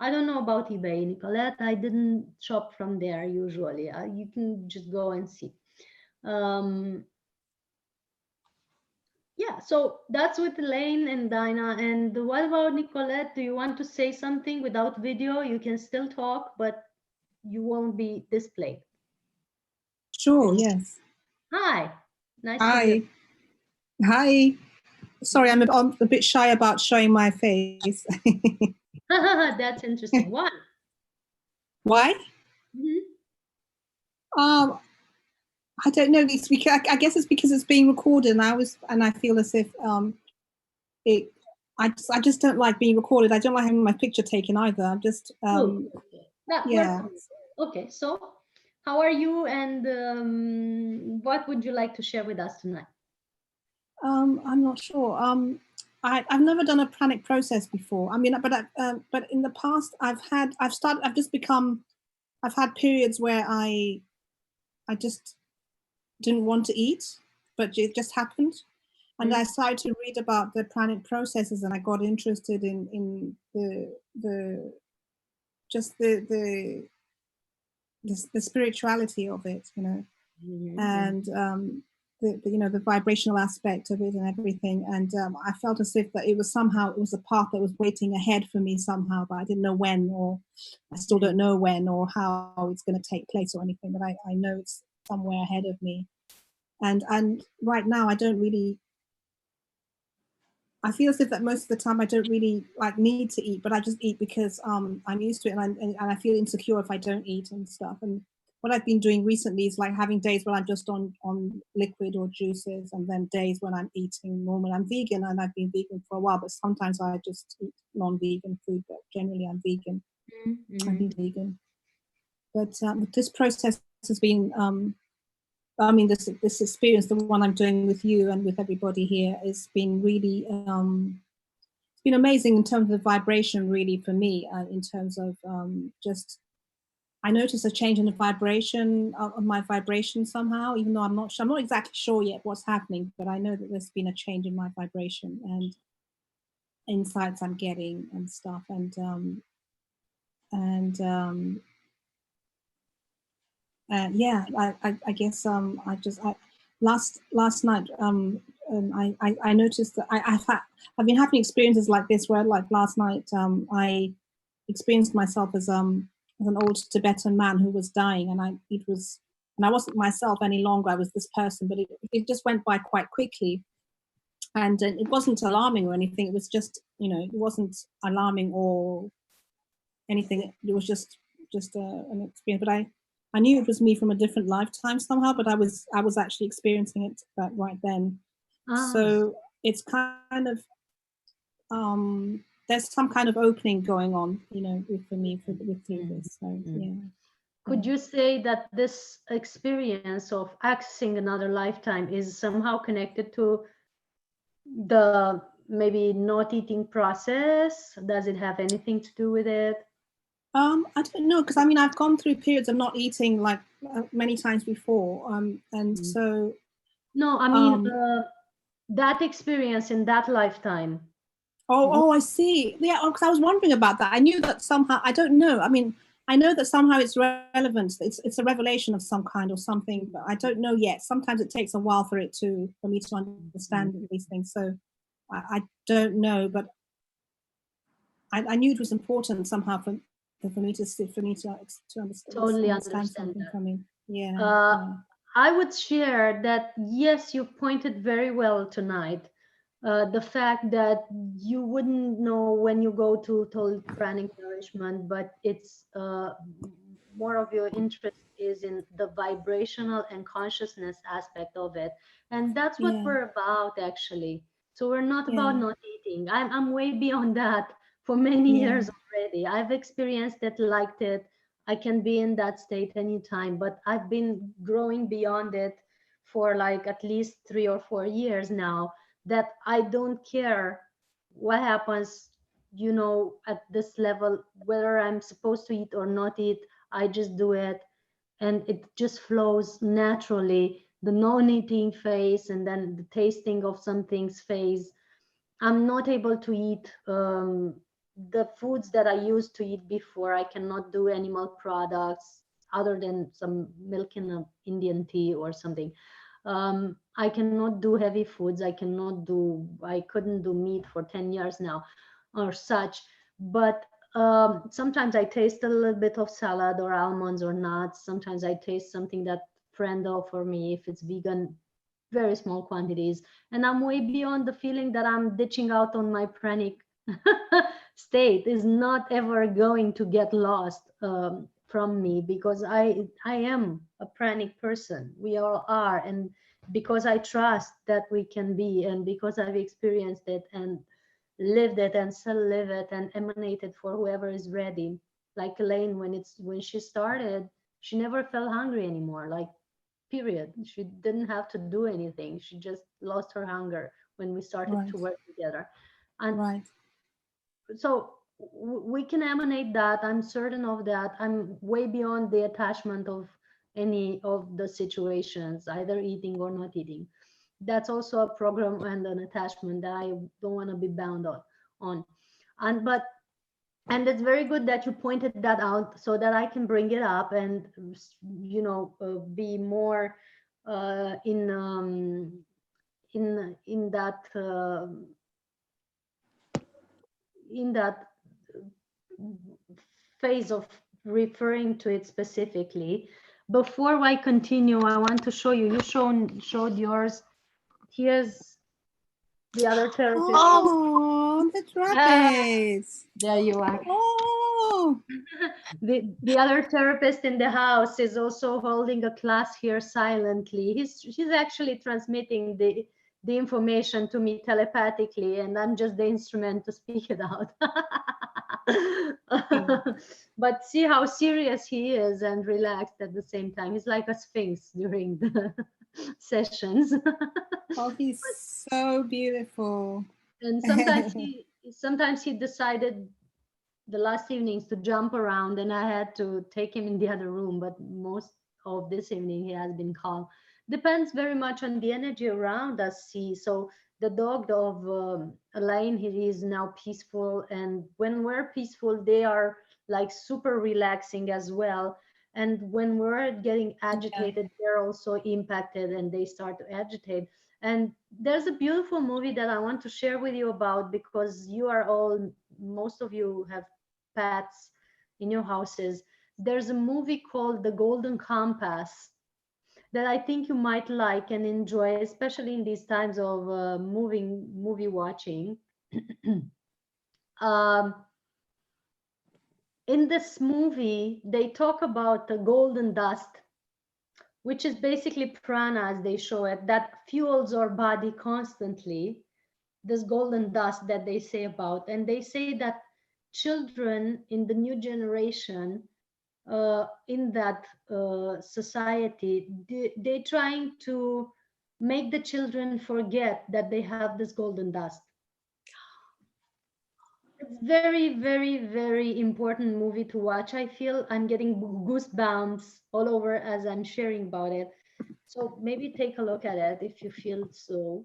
[SPEAKER 1] I don't know about eBay, Nicolette. I didn't shop from there usually. You can just go and see. Um, yeah, so that's with Elaine and Dinah. And what about Nicolette? Do you want to say something without video? You can still talk, but you won't be displayed.
[SPEAKER 4] Sure, yes.
[SPEAKER 1] Hi, nice to hear.
[SPEAKER 4] Hi. Sorry, I'm a bit shy about showing my face.
[SPEAKER 1] That's interesting. Why?
[SPEAKER 4] Why?
[SPEAKER 1] Mm-hmm.
[SPEAKER 4] I don't know. It's because I guess it's because it's being recorded, and I feel as if I just don't like being recorded. I don't like having my picture taken either. I'm just yeah.
[SPEAKER 1] Okay, so how are you, and what would you like to share with us tonight?
[SPEAKER 4] I'm not sure. I've never done a pranic process before. I mean, but in the past I've had periods where I just didn't want to eat, but it just happened. And I started to read about the pranic processes, and I got interested in the spirituality of it, and the vibrational aspect of it and everything. And I felt as if that it was a path that was waiting ahead for me somehow, but I didn't know when, or I still don't know when or how it's going to take place or anything, but I know it's somewhere ahead of me. And right now I feel as if that most of the time I don't really like need to eat, but I just eat because I'm used to it, and I feel insecure if I don't eat and stuff. And what I've been doing recently is like having days when I'm just on liquid or juices, and then days when I'm eating normal. I'm vegan, and I've been vegan for a while, but sometimes I just eat non-vegan food, but generally I'm vegan.
[SPEAKER 1] Mm-hmm.
[SPEAKER 4] I've been vegan. But this process has been, I mean, this experience, the one I'm doing with you and with everybody here, has been really, it's been amazing in terms of vibration, really, for me, in terms of just, I noticed a change in the vibration of my vibration somehow, even though I'm not exactly sure yet what's happening, but I know that there's been a change in my vibration and insights I'm getting and stuff. Yeah, I guess last night I noticed that I've been having experiences like this where, like last night, I experienced myself as an old Tibetan man who was dying, and I wasn't myself any longer. I was this person, but it just went by quite quickly, and it wasn't alarming or anything. It was just, it wasn't alarming or anything. It was just an experience. But I knew it was me from a different lifetime somehow, but I was actually experiencing it right then. So it's kind of there's some kind of opening going on, for me through this. So yeah.
[SPEAKER 1] Could you say that this experience of accessing another lifetime is somehow connected to the maybe not eating process? Does it have anything to do with it?
[SPEAKER 4] I don't know, because I mean, I've gone through periods of not eating like many times before, and so.
[SPEAKER 1] No, I mean that experience in that lifetime.
[SPEAKER 4] Oh, I see. Yeah, because I was wondering about that. I knew that somehow. I don't know. I mean, I know that somehow it's relevant. It's a revelation of some kind or something, but I don't know yet. Sometimes it takes a while for me to understand these things. So I don't know, but I knew it was important somehow for me to understand.
[SPEAKER 1] Totally understand
[SPEAKER 4] something
[SPEAKER 1] that.
[SPEAKER 4] coming. Yeah,
[SPEAKER 1] I would share that, yes, you pointed very well tonight. The fact that you wouldn't know when you go to pranic nourishment, but it's more of your interest is in the vibrational and consciousness aspect of it, and that's what we're about actually. So we're not about not eating. I'm way beyond that for many years already. I've experienced it, liked it. I can be in that state anytime, but I've been growing beyond it for like at least 3 or 4 years now, that I don't care what happens, at this level, whether I'm supposed to eat or not eat. I just do it, and it just flows naturally. The non-eating phase and then the tasting of some things phase. I'm not able to eat the foods that I used to eat before. I cannot do animal products other than some milk in an Indian tea or something. I cannot do heavy foods. I couldn't do meat for 10 years now or such. But sometimes I taste a little bit of salad or almonds or nuts. Sometimes I taste something that friend offer me if it's vegan, very small quantities. And I'm way beyond the feeling that I'm ditching out on my pranic state is not ever going to get lost from me, because I am a pranic person. We all are. And because I trust that we can be, and because I've experienced it and lived it and still live it and emanate it for whoever is ready. Like Elaine, when she started, she never felt hungry anymore. Like, period. She didn't have to do anything. She just lost her hunger when we started to work together. And so we can emanate that. I'm certain of that. I'm way beyond the attachment of any of the situations, either eating or not eating. That's also a program and an attachment that I don't want to be bound on. And it's very good that you pointed that out so that I can bring it up and be more in that in that phase of referring to it specifically. Before I continue, I want to show you. You showed yours. Here's the other therapist.
[SPEAKER 4] Oh, the trapeze.
[SPEAKER 1] There you are.
[SPEAKER 4] Oh.
[SPEAKER 1] The other therapist in the house is also holding a class here silently. She's actually transmitting the information to me telepathically, and I'm just the instrument to speak it out. But see how serious he is and relaxed at the same time. He's like a sphinx during the sessions.
[SPEAKER 4] Oh, he's so beautiful.
[SPEAKER 1] And sometimes he decided the last evenings to jump around, and I had to take him in the other room, but most of this evening he has been calm. Depends very much on the energy around us. See, so the dog of Elaine, he is now peaceful, and when we're peaceful, they are like super relaxing as well. And when we're getting agitated, they're also impacted and they start to agitate. And there's a beautiful movie that I want to share with you about, because you are all, most of you have pets in your houses. There's a movie called The Golden Compass that I think you might like and enjoy, especially in these times of movie watching. um, in this movie, they talk about the golden dust, which is basically prana, as they show it, that fuels our body constantly. This golden dust that they say about, and they say that children in the new generation, in that society, they're trying to make the children forget that they have this golden dust. It's very, very, very important movie to watch. I feel I'm getting goosebumps all over as I'm sharing about it. So maybe take a look at it if you feel so.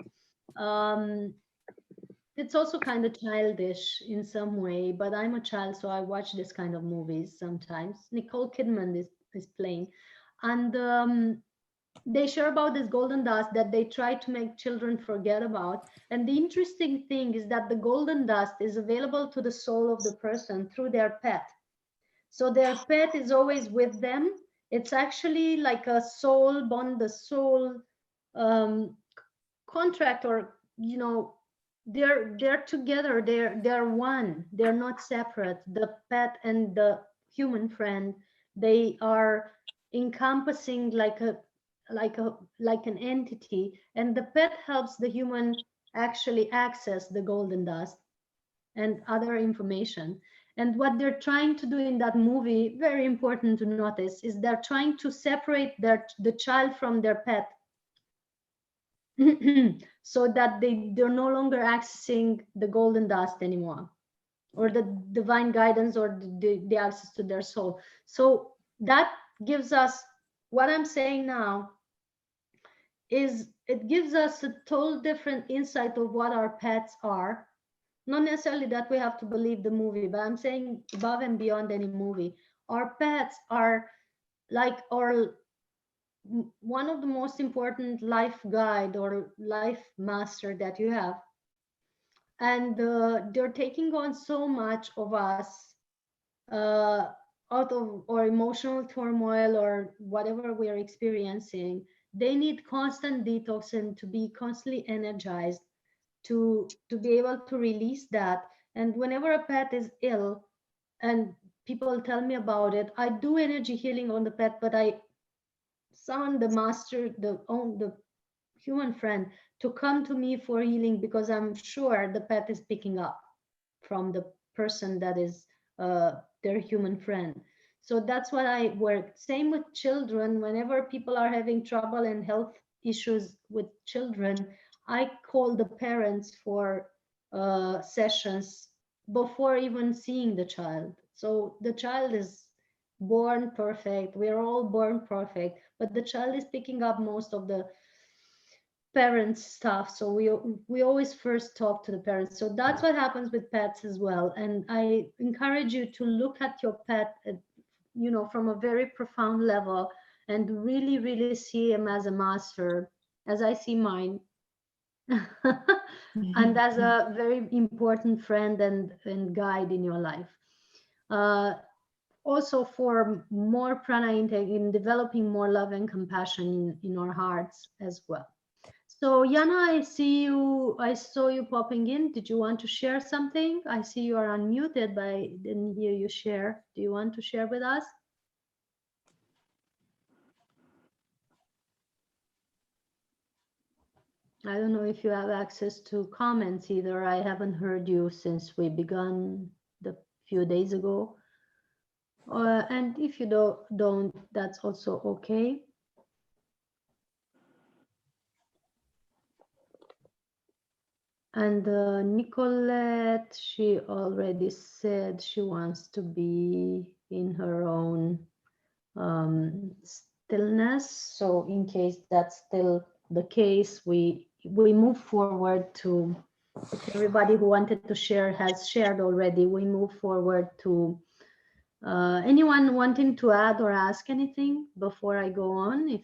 [SPEAKER 1] It's also kind of childish in some way, but I'm a child, so I watch this kind of movies sometimes. Nicole Kidman is playing, and they share about this golden dust that they try to make children forget about. And the interesting thing is that the golden dust is available to the soul of the person through their pet. So their pet is always with them. It's actually like a soul bond, the soul contract, or they're together, they're one, they're not separate. The pet and the human friend, they are encompassing like an entity, and the pet helps the human actually access the golden dust and other information. And what they're trying to do in that movie, very important to notice, is they're trying to separate the child from their pet so that they're no longer accessing the golden dust anymore, or the divine guidance, or the access to their soul. So that gives us, what I'm saying now is, it gives us a total different insight of what our pets are. Not necessarily that we have to believe the movie, but I'm saying above and beyond any movie, our pets are like one of the most important life guide or life master that you have. And they're taking on so much of us, out of our emotional turmoil or whatever we are experiencing. They need constant detox and to be constantly energized to be able to release that. And whenever a pet is ill and people tell me about it, I do energy healing on the pet, but I summon the master, the human friend, to come to me for healing, because I'm sure the pet is picking up from the person that is their human friend. So that's what I work. Same with children. Whenever people are having trouble and health issues with children, I call the parents for sessions before even seeing the child. So the child is born perfect. We're all born perfect, but the child is picking up most of the parents stuff. So we always first talk to the parents. So that's what happens with pets as well. And I encourage you to look at your pet, from a very profound level, and really, really see him as a master, as I see mine, and as a very important friend and guide in your life. Also for more prana intake, in developing more love and compassion in our hearts as well. So Yana, I saw you popping in. Did you want to share something? I see you are unmuted, but I didn't hear you share. Do you want to share with us? I don't know if you have access to comments either. I haven't heard you since we began the few days ago. And if you don't, that's also okay. And Nicolette, she already said she wants to be in her own stillness. So in case that's still the case, we move forward to, if everybody who wanted to share has shared already, we move forward to anyone wanting to add or ask anything before I go on? If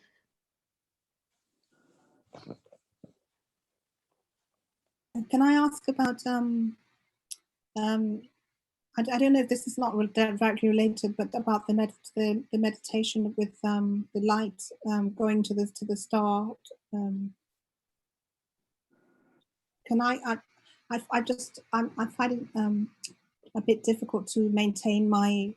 [SPEAKER 4] Can I ask about I don't know if this is not directly related, but about the meditation with the light going to the star. Can I find it a bit difficult to maintain my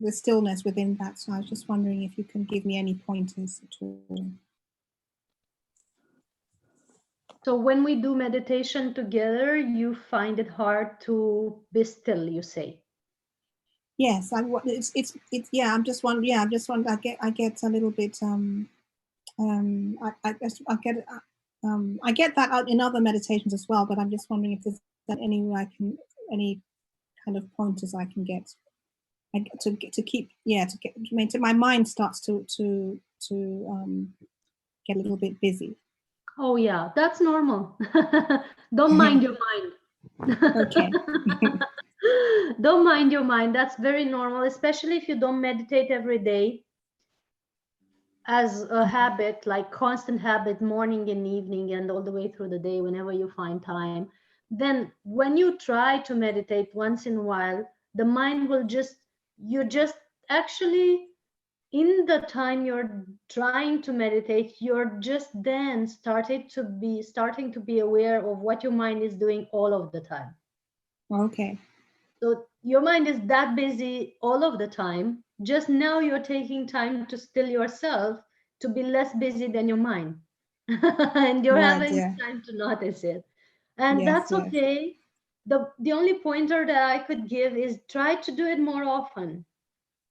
[SPEAKER 4] the stillness within that. So I was just wondering if you can give me any pointers at all.
[SPEAKER 1] So when we do meditation together, you find it hard to be still, you say?
[SPEAKER 4] Yes, it's yeah. I'm just wondering. Yeah, I'm just wondering. I get a little bit. I get that out in other meditations as well. But I'm just wondering if there's any way I can, any kind of pointers I can get. To keep, yeah, to maintain. My mind starts to get a little bit busy.
[SPEAKER 1] Oh yeah, that's normal. Don't mind your mind.
[SPEAKER 4] Okay.
[SPEAKER 1] Don't mind your mind. That's very normal, especially if you don't meditate every day as a habit, like constant habit, morning and evening and all the way through the day, whenever you find time. Then when you try to meditate once in a while, the mind will you're just actually, in the time you're trying to meditate, you're just then starting to be aware of what your mind is doing all of the time.
[SPEAKER 4] Okay.
[SPEAKER 1] So your mind is that busy all of the time. Just now you're taking time to still yourself to be less busy than your mind. And you're having time to notice it. And that's okay. The only pointer that I could give is try to do it more often.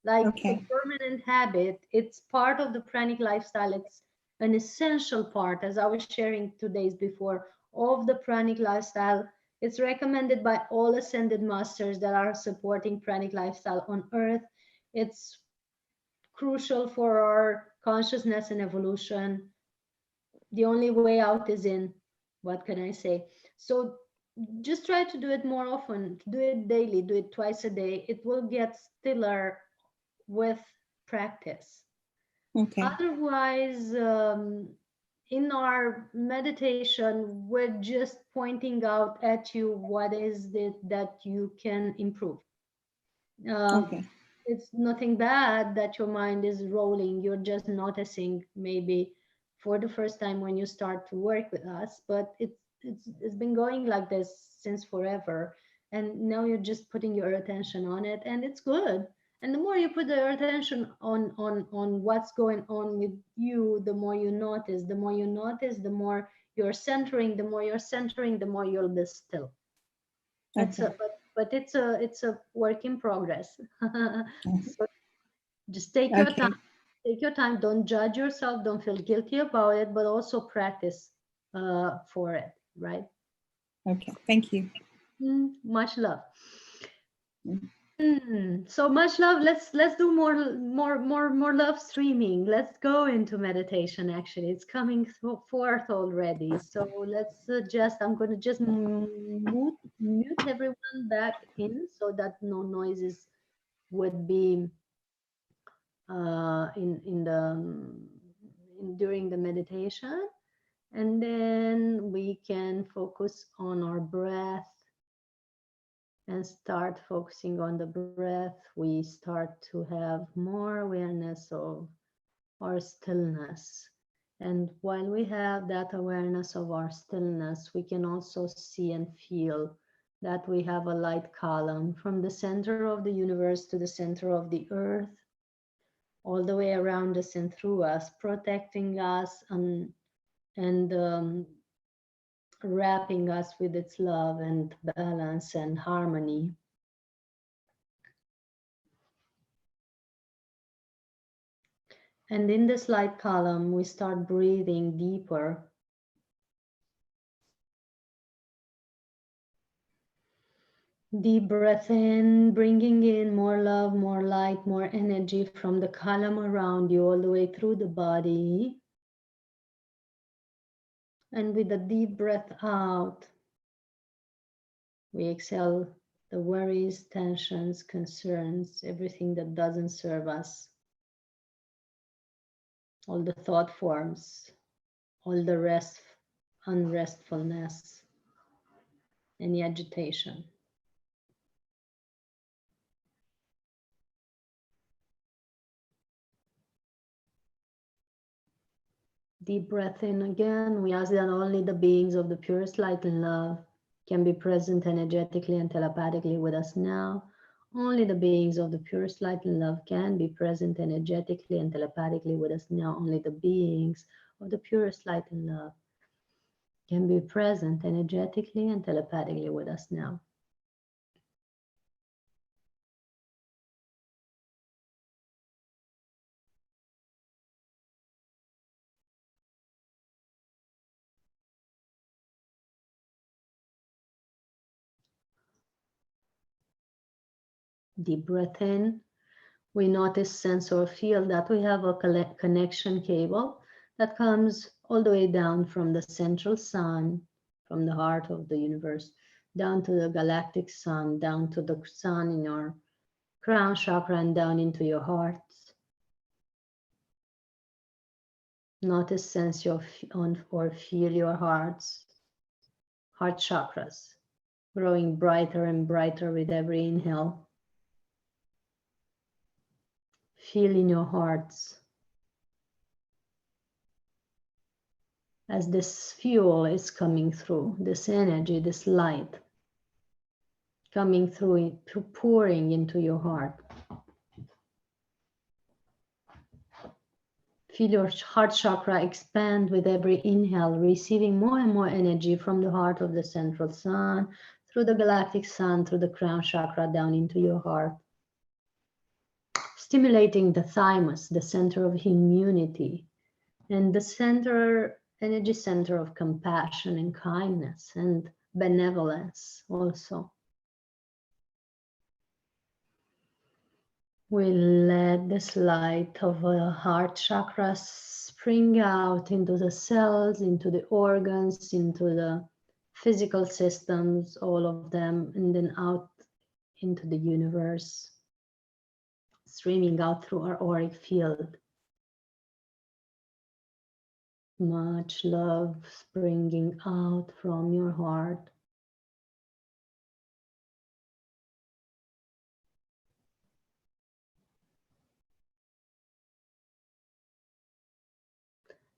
[SPEAKER 1] Like a permanent habit. It's part of the pranic lifestyle. It's an essential part, as I was sharing 2 days before, of the pranic lifestyle. It's recommended by all ascended masters that are supporting pranic lifestyle on earth. It's crucial for our consciousness and evolution. The only way out is in. What can I say? So just try to do it more often. Do it daily. Do it twice a day. It will get stiller with practice. Okay. Otherwise, in our meditation, we're just pointing out at you what is it that you can improve. Okay. It's nothing bad that your mind is rolling. You're just noticing maybe for the first time when you start to work with us, but it's been going like this since forever. And now you're just putting your attention on it, and it's good. And the more you put your attention on what's going on with you, the more you notice. The more you notice, the more you're centering. The more you're centering, the more you'll be still. Okay. But it's a work in progress. So just take your time. Take your time. Don't judge yourself. Don't feel guilty about it. But also practice for it. Right. Okay. Thank you. Much love. So much love. Let's do more love streaming. Let's go into meditation. Actually, it's coming forth already. So let's I'm going to just mute everyone back in so that no noise is would be during the meditation, and then we can focus on our breath and start focusing on the breath. We start to have more awareness of our stillness. And while we have that awareness of our stillness, we can also see and feel that we have a light column from the center of the universe to the center of the earth, all the way around us and through us, protecting us and wrapping us with its love and balance and harmony. And in this light column, we start breathing deeper. Deep breath in, bringing in more love, more light, more energy from the column around you all the way through the body. And with a deep breath out, we exhale the worries, tensions, concerns, everything that doesn't serve us. All the thought forms, all the unrestfulness, any agitation. Deep breath in again. We ask that only the beings of the purest light and love can be present energetically and telepathically with us now. Only the beings of the purest light and love can be present energetically and telepathically with us now. Only the beings of the purest light and love can be present energetically and telepathically with us now. Deep breath in. We notice, sense, or feel that we have a connection cable that comes all the way down from the central sun, from the heart of the universe, down to the galactic sun, down to the sun in your crown chakra and down into your heart. Notice, sense, or feel your heart chakras growing brighter and brighter with every inhale. Feel in your hearts as this fuel is coming through, this energy, this light coming through, pouring into your heart. Feel your heart chakra expand with every inhale, receiving more and more energy from the heart of the central sun, through the galactic sun, through the crown chakra, down into your heart. Stimulating the thymus, the center of immunity, and the energy center of compassion and kindness and benevolence also. We let this light of a heart chakra spring out into the cells, into the organs, into the physical systems, all of them, and then out into the universe, streaming out through our auric field. Much love springing out from your heart.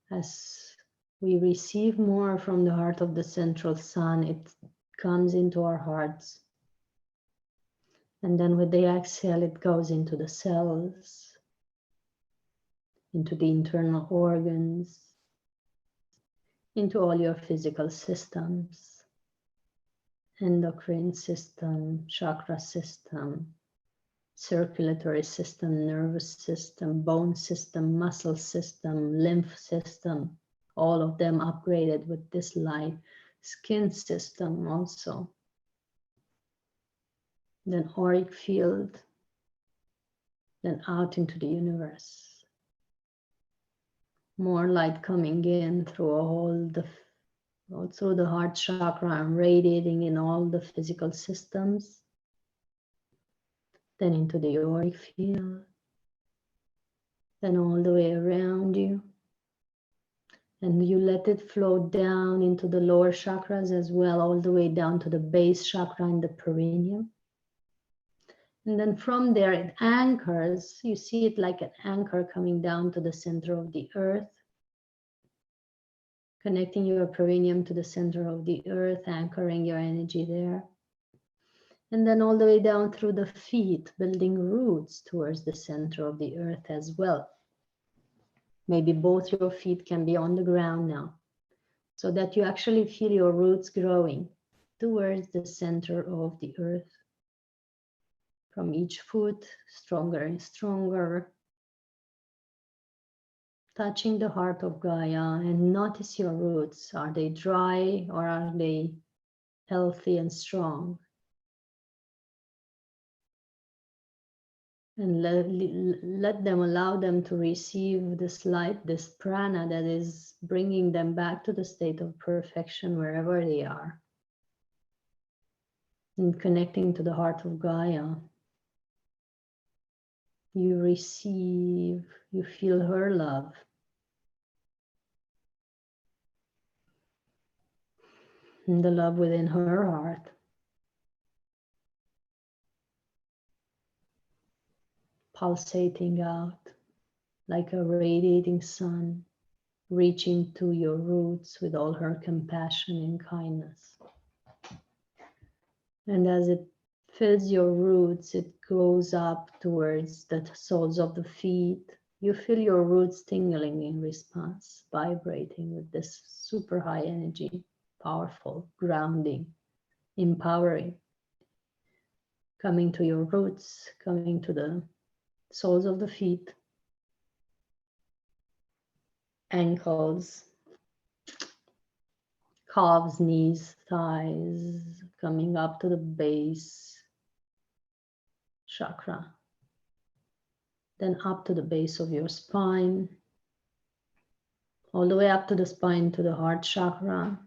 [SPEAKER 1] As we receive more from the heart of the central sun, it comes into our hearts. And then with the exhale, it goes into the cells, into the internal organs, into all your physical systems, endocrine system, chakra system, circulatory system, nervous system, bone system, muscle system, lymph system, all of them upgraded with this light, skin system also. Then auric field, then out into the universe. More light coming in through through the heart chakra and radiating in all the physical systems. then into the auric field, then all the way around you. And you let it flow down into the lower chakras as well, all the way down to the base chakra and the perineum. And then from there it anchors. You see it like an anchor coming down to the center of the earth, connecting your perineum to the center of the earth, anchoring your energy there. And then all the way down through the feet, building roots towards the center of the earth as well. Maybe both your feet can be on the ground now, so that you actually feel your roots growing towards the center of the earth. From each foot, stronger and stronger, touching the heart of Gaia, and notice your roots. Are they dry or are they healthy and strong? And let them, allow them to receive this light, this prana that is bringing them back to the state of perfection wherever they are. And connecting to the heart of Gaia. You receive, you feel her love. And the love within her heart. Pulsating out like a radiating sun, reaching to your roots with all her compassion and kindness. And as it fills your roots, it goes up towards the soles of the feet. You feel your roots tingling in response, vibrating with this super high energy, powerful, grounding, empowering. Coming to your roots, coming to the soles of the feet, ankles, calves, knees, thighs, coming up to the base chakra, then up to the base of your spine, all the way up to the spine to the heart chakra,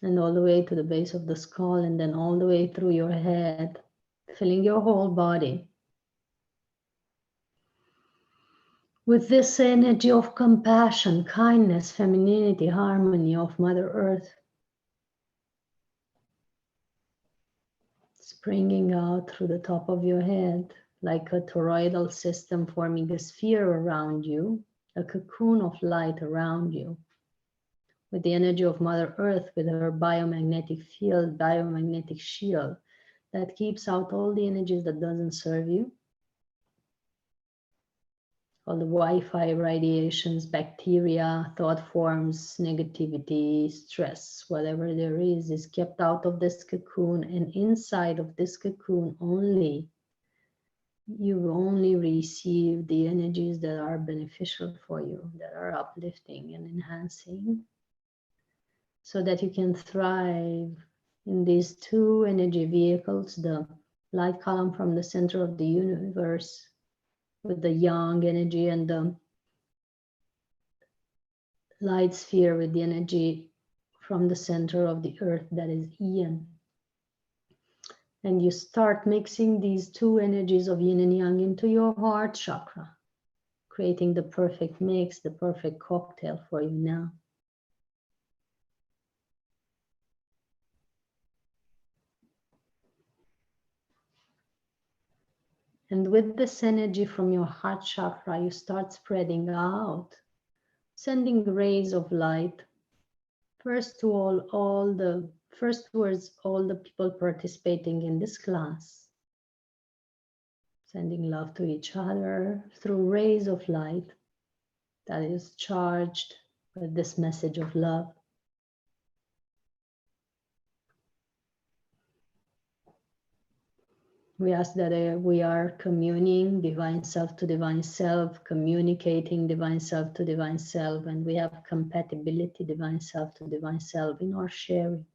[SPEAKER 1] and all the way to the base of the skull, and then all the way through your head, filling your whole body with this energy of compassion, kindness, femininity, harmony of Mother Earth, springing out through the top of your head like a toroidal system, forming a sphere around you, a cocoon of light around you, with the energy of Mother Earth, with her biomagnetic field, biomagnetic shield that keeps out all the energies that doesn't serve you. All the Wi-Fi radiations, bacteria, thought forms, negativity, stress, whatever there is kept out of this cocoon, and inside of this cocoon only, you only receive the energies that are beneficial for you, that are uplifting and enhancing, so that you can thrive in these two energy vehicles, the light column from the center of the universe, with the yang energy, and the light sphere with the energy from the center of the earth, that is yin. And you start mixing these two energies of yin and yang into your heart chakra, creating the perfect mix, the perfect cocktail for you now. And with this energy from your heart chakra, you start spreading out, sending rays of light, first to all the people participating in this class, sending love to each other through rays of light that is charged with this message of love. We ask that we are communing divine self to divine self, communicating divine self to divine self, and we have compatibility divine self to divine self in our sharing,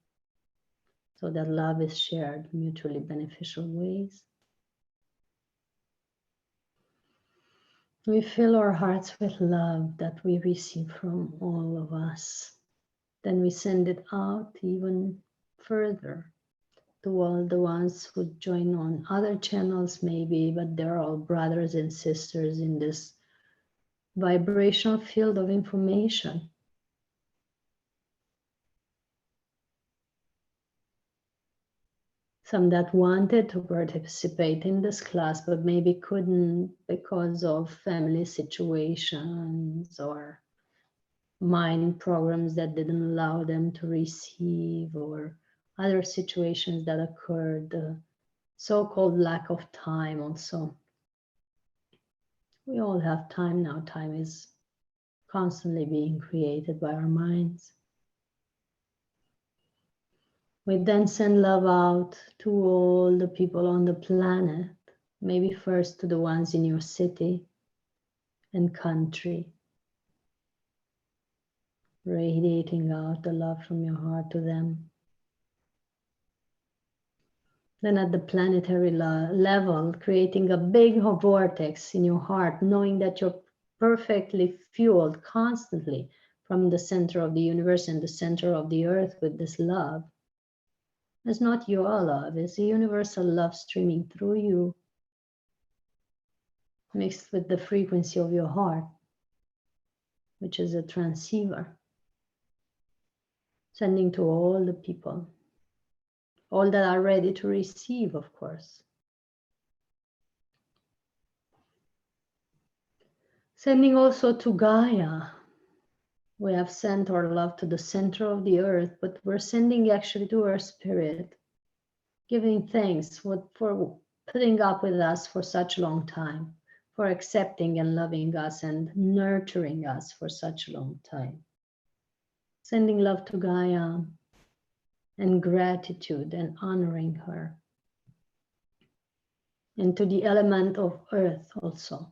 [SPEAKER 1] so that love is shared in mutually beneficial ways. We fill our hearts with love that we receive from all of us. Then we send it out even further to all the ones who join on other channels maybe, but they're all brothers and sisters in this vibrational field of information. Some that wanted to participate in this class, but maybe couldn't because of family situations or mind programs that didn't allow them to receive, or other situations that occurred, the so-called lack of time also. We all have time now. Time is constantly being created by our minds. We then send love out to all the people on the planet, maybe first to the ones in your city and country, radiating out the love from your heart to them. Then at the planetary level, creating a big vortex in your heart, knowing that you're perfectly fueled constantly from the center of the universe and the center of the earth with this love. It's not your love, it's the universal love streaming through you, mixed with the frequency of your heart, which is a transceiver, sending to all the people, all that are ready to receive, of course. Sending also to Gaia. We have sent our love to the center of the earth, but we're sending actually to our spirit, giving thanks for putting up with us for such a long time, for accepting and loving us and nurturing us for such a long time. Sending love to Gaia and gratitude and honoring her. And to the element of earth also,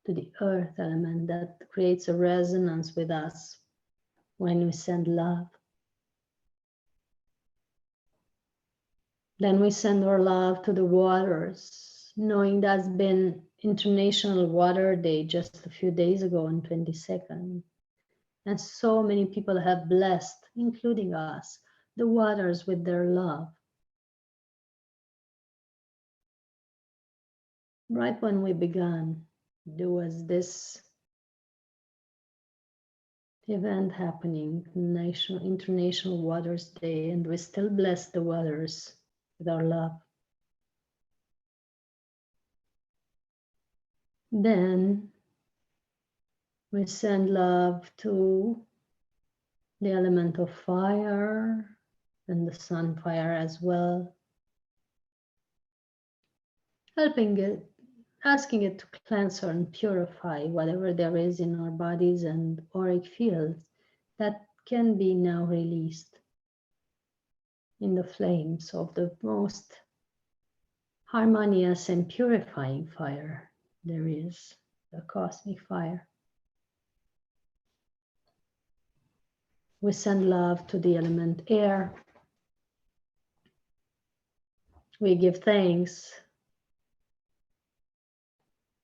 [SPEAKER 1] to the earth element that creates a resonance with us when we send love. Then we send our love to the waters, knowing that's been International Water Day just a few days ago on 22nd. And so many people have blessed, including us, the waters with their love. Right when we began, there was this event happening, International Waters Day, and we still bless the waters with our love. Then we send love to the element of fire and the sun fire as well, helping it, asking it to cleanse and purify whatever there is in our bodies and auric fields that can be now released in the flames of the most harmonious and purifying fire there is, the cosmic fire. We send love to the element air. We give thanks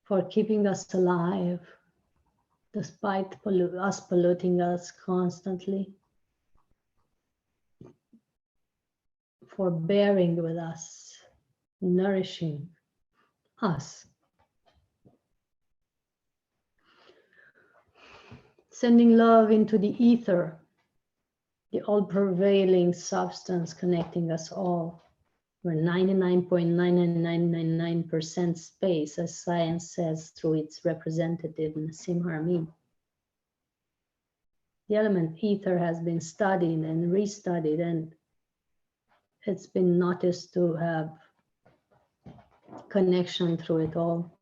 [SPEAKER 1] for keeping us alive, despite us polluting us constantly, for bearing with us, nourishing us. Sending love into the ether, the all-prevailing substance connecting us all. We're 99.99999% space, as science says through its representative Nassim Haramein. The element ether has been studied and restudied, and it's been noticed to have connection through it all.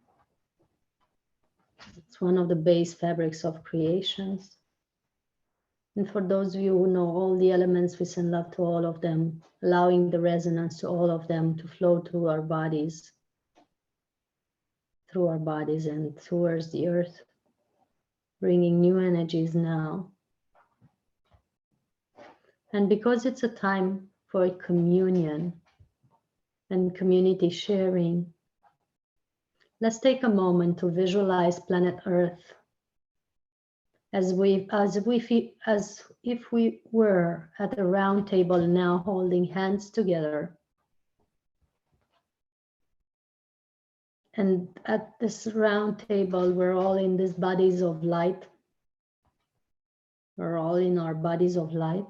[SPEAKER 1] It's one of the base fabrics of creations. And for those of you who know all the elements, we send love to all of them, allowing the resonance to all of them to flow through our bodies and towards the earth, bringing new energies now. And because it's a time for communion and community sharing, let's take a moment to visualize planet Earth as if we were at a round table now, holding hands together And at this round table, we're all in these bodies of light. We're all in our bodies of light.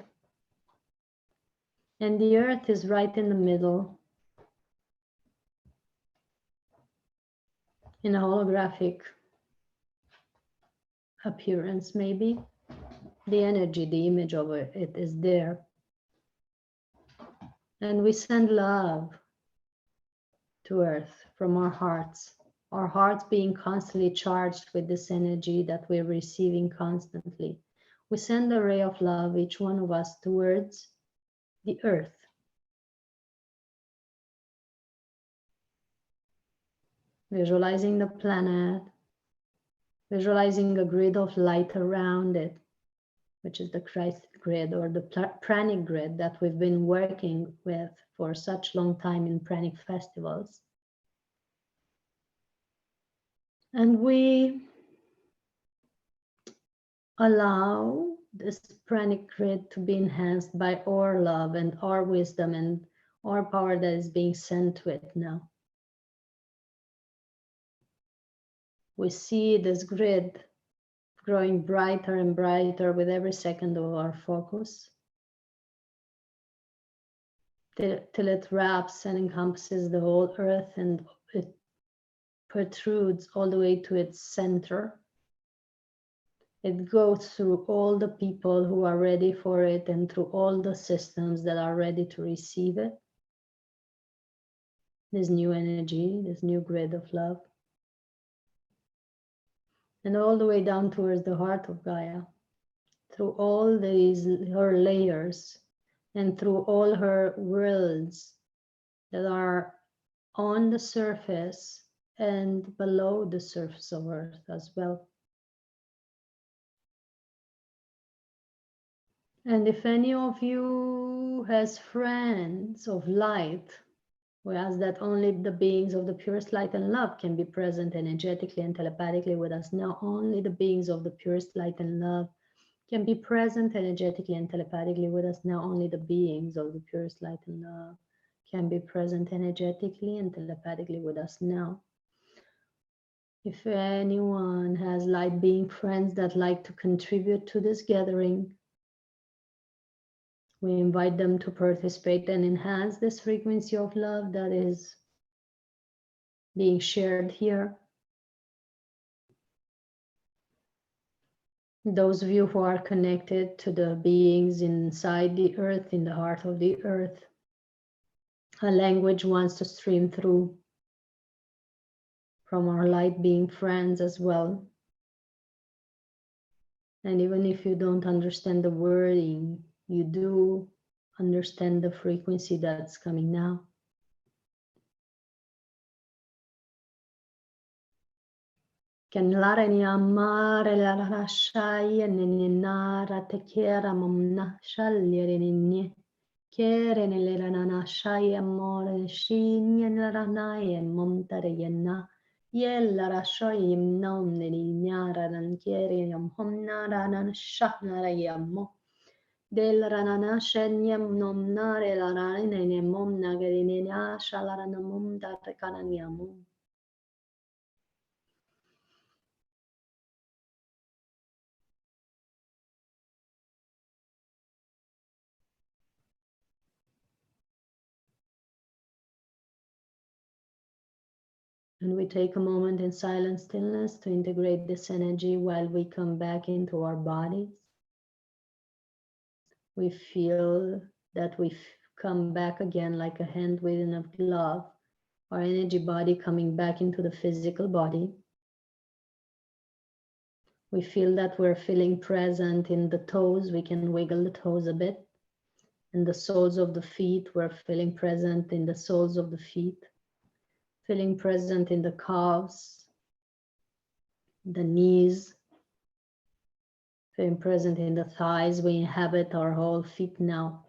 [SPEAKER 1] And the earth is right in the middle, in a holographic appearance, maybe. The energy, the image of it is there. And we send love to earth from our hearts being constantly charged with this energy that we're receiving constantly. We send a ray of love, each one of us, towards the earth. Visualizing the planet, visualizing a grid of light around it, which is the Christ grid or the Pranic grid that we've been working with for such long time in Pranic festivals. And we allow this Pranic grid to be enhanced by our love and our wisdom and our power that is being sent to it now. We see this grid growing brighter and brighter with every second of our focus, till it wraps and encompasses the whole earth, and it protrudes all the way to its center. It goes through all the people who are ready for it and through all the systems that are ready to receive it. This new energy, this new grid of love. And all the way down towards the heart of Gaia, through all her layers and through all her worlds that are on the surface and below the surface of Earth as well. And if any of you has friends of light, we ask that only the beings of the purest light and love can be present energetically and telepathically with us now. Only the beings of the purest light and love can be present energetically and telepathically with us now. Only the beings of the purest light and love can be present energetically and telepathically with us now. If anyone has light being friends that like to contribute to this gathering, we invite them to participate and enhance this frequency of love that is being shared here. Those of you who are connected to the beings inside the earth, in the heart of the earth, a language wants to stream through from our light being friends as well. And even if you don't understand the wording, you do understand the frequency that's coming now. Can lara ni amare la rashai and nara te kera mamna shalir in kere nelle rana shai amore shin yen la ranai and montare yenna yella rashai nom ni nyara nan kere yam homna ranan shahna yammo del ranana shenyam nom nare la rane ne mom nagari na shalarana mom da kananyamo. And we take a moment in silent stillness to integrate this energy while we come back into our bodies. We feel that we come back again like a hand within a glove, our energy body coming back into the physical body. We feel that we're feeling present in the toes. We can wiggle the toes a bit. In the soles of the feet, we're feeling present in the soles of the feet. Feeling present in the calves, the knees, feeling present in the thighs. We inhabit our whole feet now.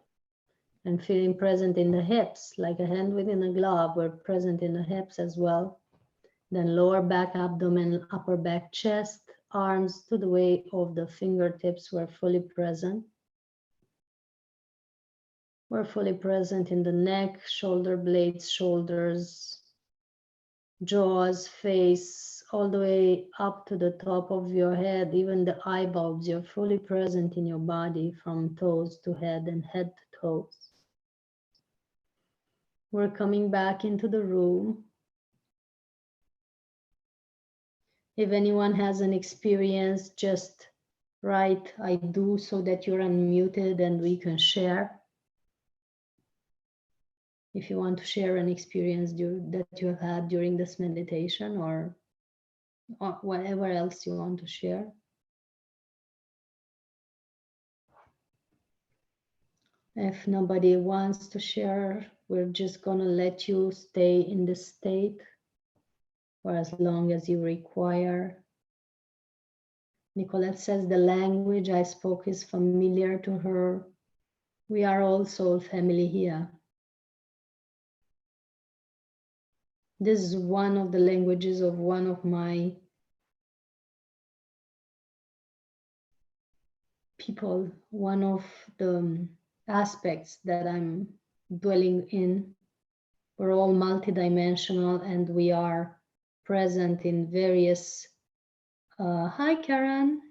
[SPEAKER 1] And feeling present in the hips, like a hand within a glove, we're present in the hips as well. Then lower back, abdomen, upper back, chest, arms to the way of the fingertips, we're fully present. We're fully present in the neck, shoulder blades, shoulders, jaws, face, all the way up to the top of your head, even the eye bulbs. You're fully present in your body from toes to head and head to toes. We're coming back into the room. If anyone has an experience, just write "I do" so that you're unmuted and we can share. If you want to share an experience that you have had during this meditation, or whatever else you want to share. If nobody wants to share, we're just gonna let you stay in this state for as long as you require. Nicolette says the language I spoke is familiar to her. We are all soul family here. This is one of the languages of one of my people, one of the aspects that I'm dwelling in. We're all multidimensional and we are present in various. Hi, Karen.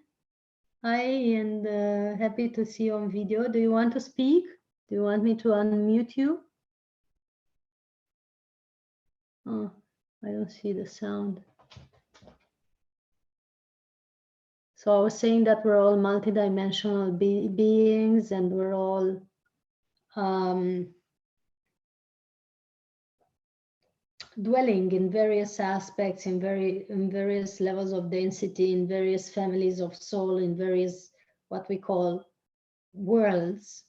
[SPEAKER 1] Hi, and happy to see you on video. Do you want to speak? Do you want me to unmute you? Oh, I don't see the sound. So I was saying that we're all multidimensional beings and we're all dwelling in various aspects, in various levels of density, in various families of soul, in various what we call worlds.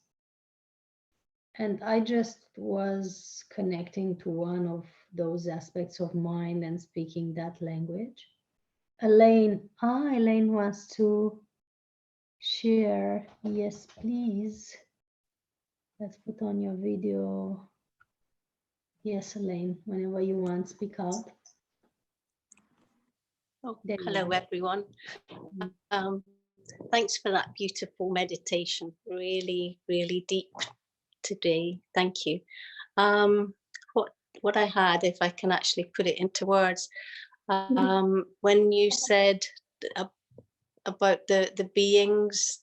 [SPEAKER 1] And I just was connecting to one of those aspects of mind and speaking that language. Elaine, Elaine wants to share. Yes, please. Let's put on your video. Yes, Elaine, whenever you want, speak out.
[SPEAKER 2] Oh, hello, everyone. Thanks for that beautiful meditation. Really, really deep today. Thank you. What I had, if I can actually put it into words, when you said about the beings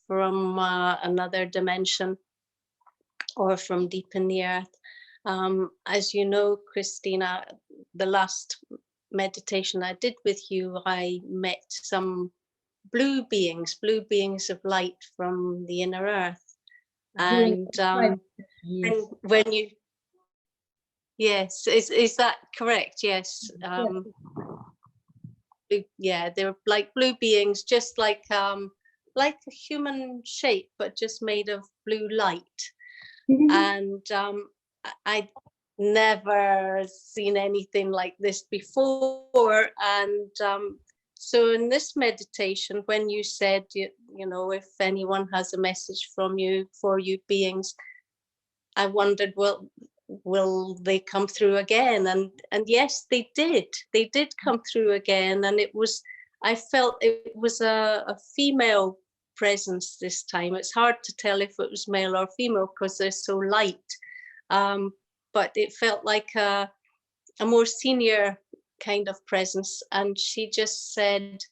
[SPEAKER 2] from another dimension or from deep in the earth, as you know, Christina, the last meditation I did with you, I met some blue beings of light from the inner earth. And when you, yes, is that correct? Yes. Yeah, they're like blue beings, just like a human shape, but just made of blue light. And I'd never seen anything like this before. And so in this meditation, when you said, you know, if anyone has a message from you, for you beings, I wondered, well, will they come through again? And yes, they did come through again. And it was, I felt it was a female presence this time. It's hard to tell if it was male or female because they're so light. But it felt like a more senior kind of presence. And she just said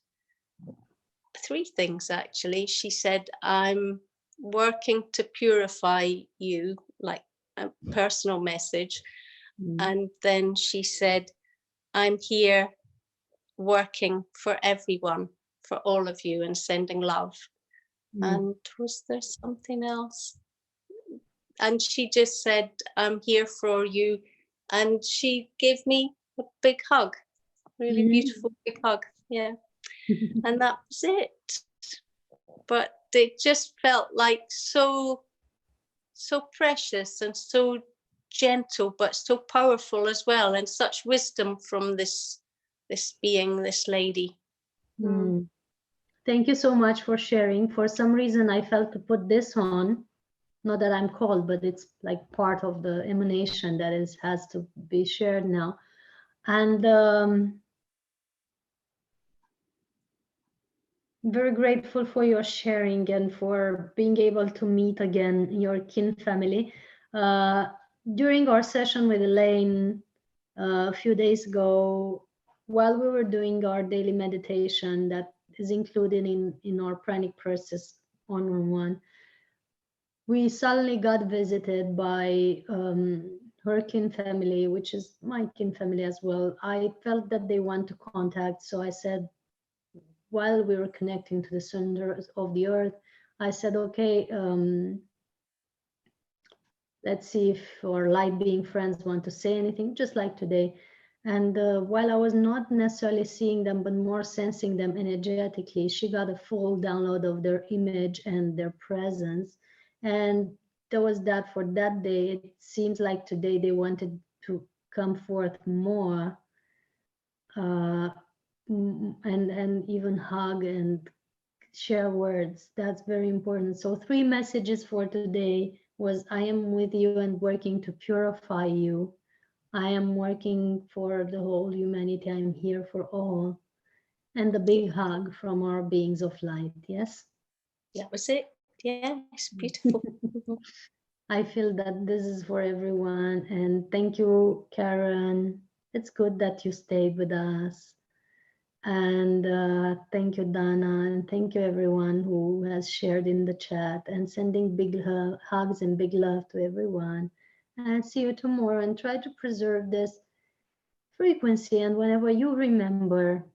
[SPEAKER 2] 3 things, actually. She said, I'm working to purify you, like a personal message. And then she said, I'm here working for everyone, for all of you, and sending love. And was there something else? And she just said, I'm here for you. And she gave me a big hug, really beautiful big hug. Yeah. And that was it. But it just felt like so precious and so gentle, but so powerful as well, and such wisdom from this being, this lady.
[SPEAKER 1] Thank you so much for sharing. For some reason, I felt to put this on. Not that I'm called, but it's like part of the emanation that has to be shared now. And very grateful for your sharing and for being able to meet again your kin family. During our session with Elaine, A few days ago, while we were doing our daily meditation that is included in our Pranic Process one-on-one, we suddenly got visited by her kin family, which is my kin family as well. I felt that they want to contact, so I said, while we were connecting to the center of the earth, I said, okay, let's see if our light being friends want to say anything, just like today. And while I was not necessarily seeing them, but more sensing them energetically, she got a full download of their image and their presence. And there was that for that day. It seems like today they wanted to come forth more and even hug and share words. That's very important. So 3 messages for today was, I am with you and working to purify you. I am working for the whole humanity. I'm here for all. And the big hug from our beings of light. Yes?
[SPEAKER 2] That was it. Yes, beautiful.
[SPEAKER 1] I feel that this is for everyone. And thank you, Karen. It's good that you stayed with us. And thank you, Dana, and thank you everyone who has shared in the chat, and sending big hugs and big love to everyone. And see you tomorrow, and try to preserve this frequency. And whenever you remember,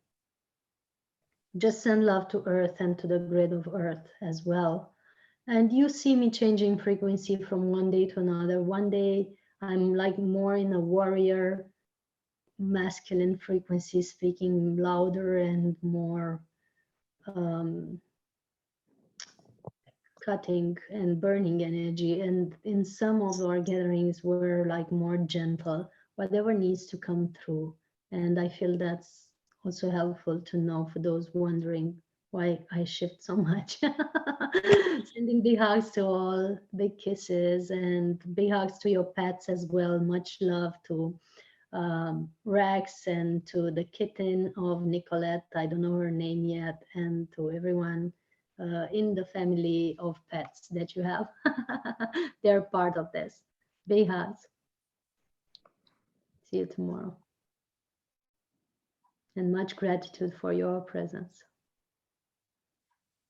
[SPEAKER 1] just send love to Earth and to the grid of Earth as well. And you see me changing frequency from one day to another. One day I'm like more in a warrior masculine frequency, speaking louder and more cutting and burning energy. And in some of our gatherings we're like more gentle, whatever needs to come through. And I feel that's also helpful to know for those wondering why I shift so much. Sending big hugs to all, big kisses, and big hugs to your pets as well. Much love to Rex and to the kitten of Nicolette, I don't know her name yet, and to everyone in the family of pets that you have. They're part of this. Big hugs. See you tomorrow. And much gratitude for your presence.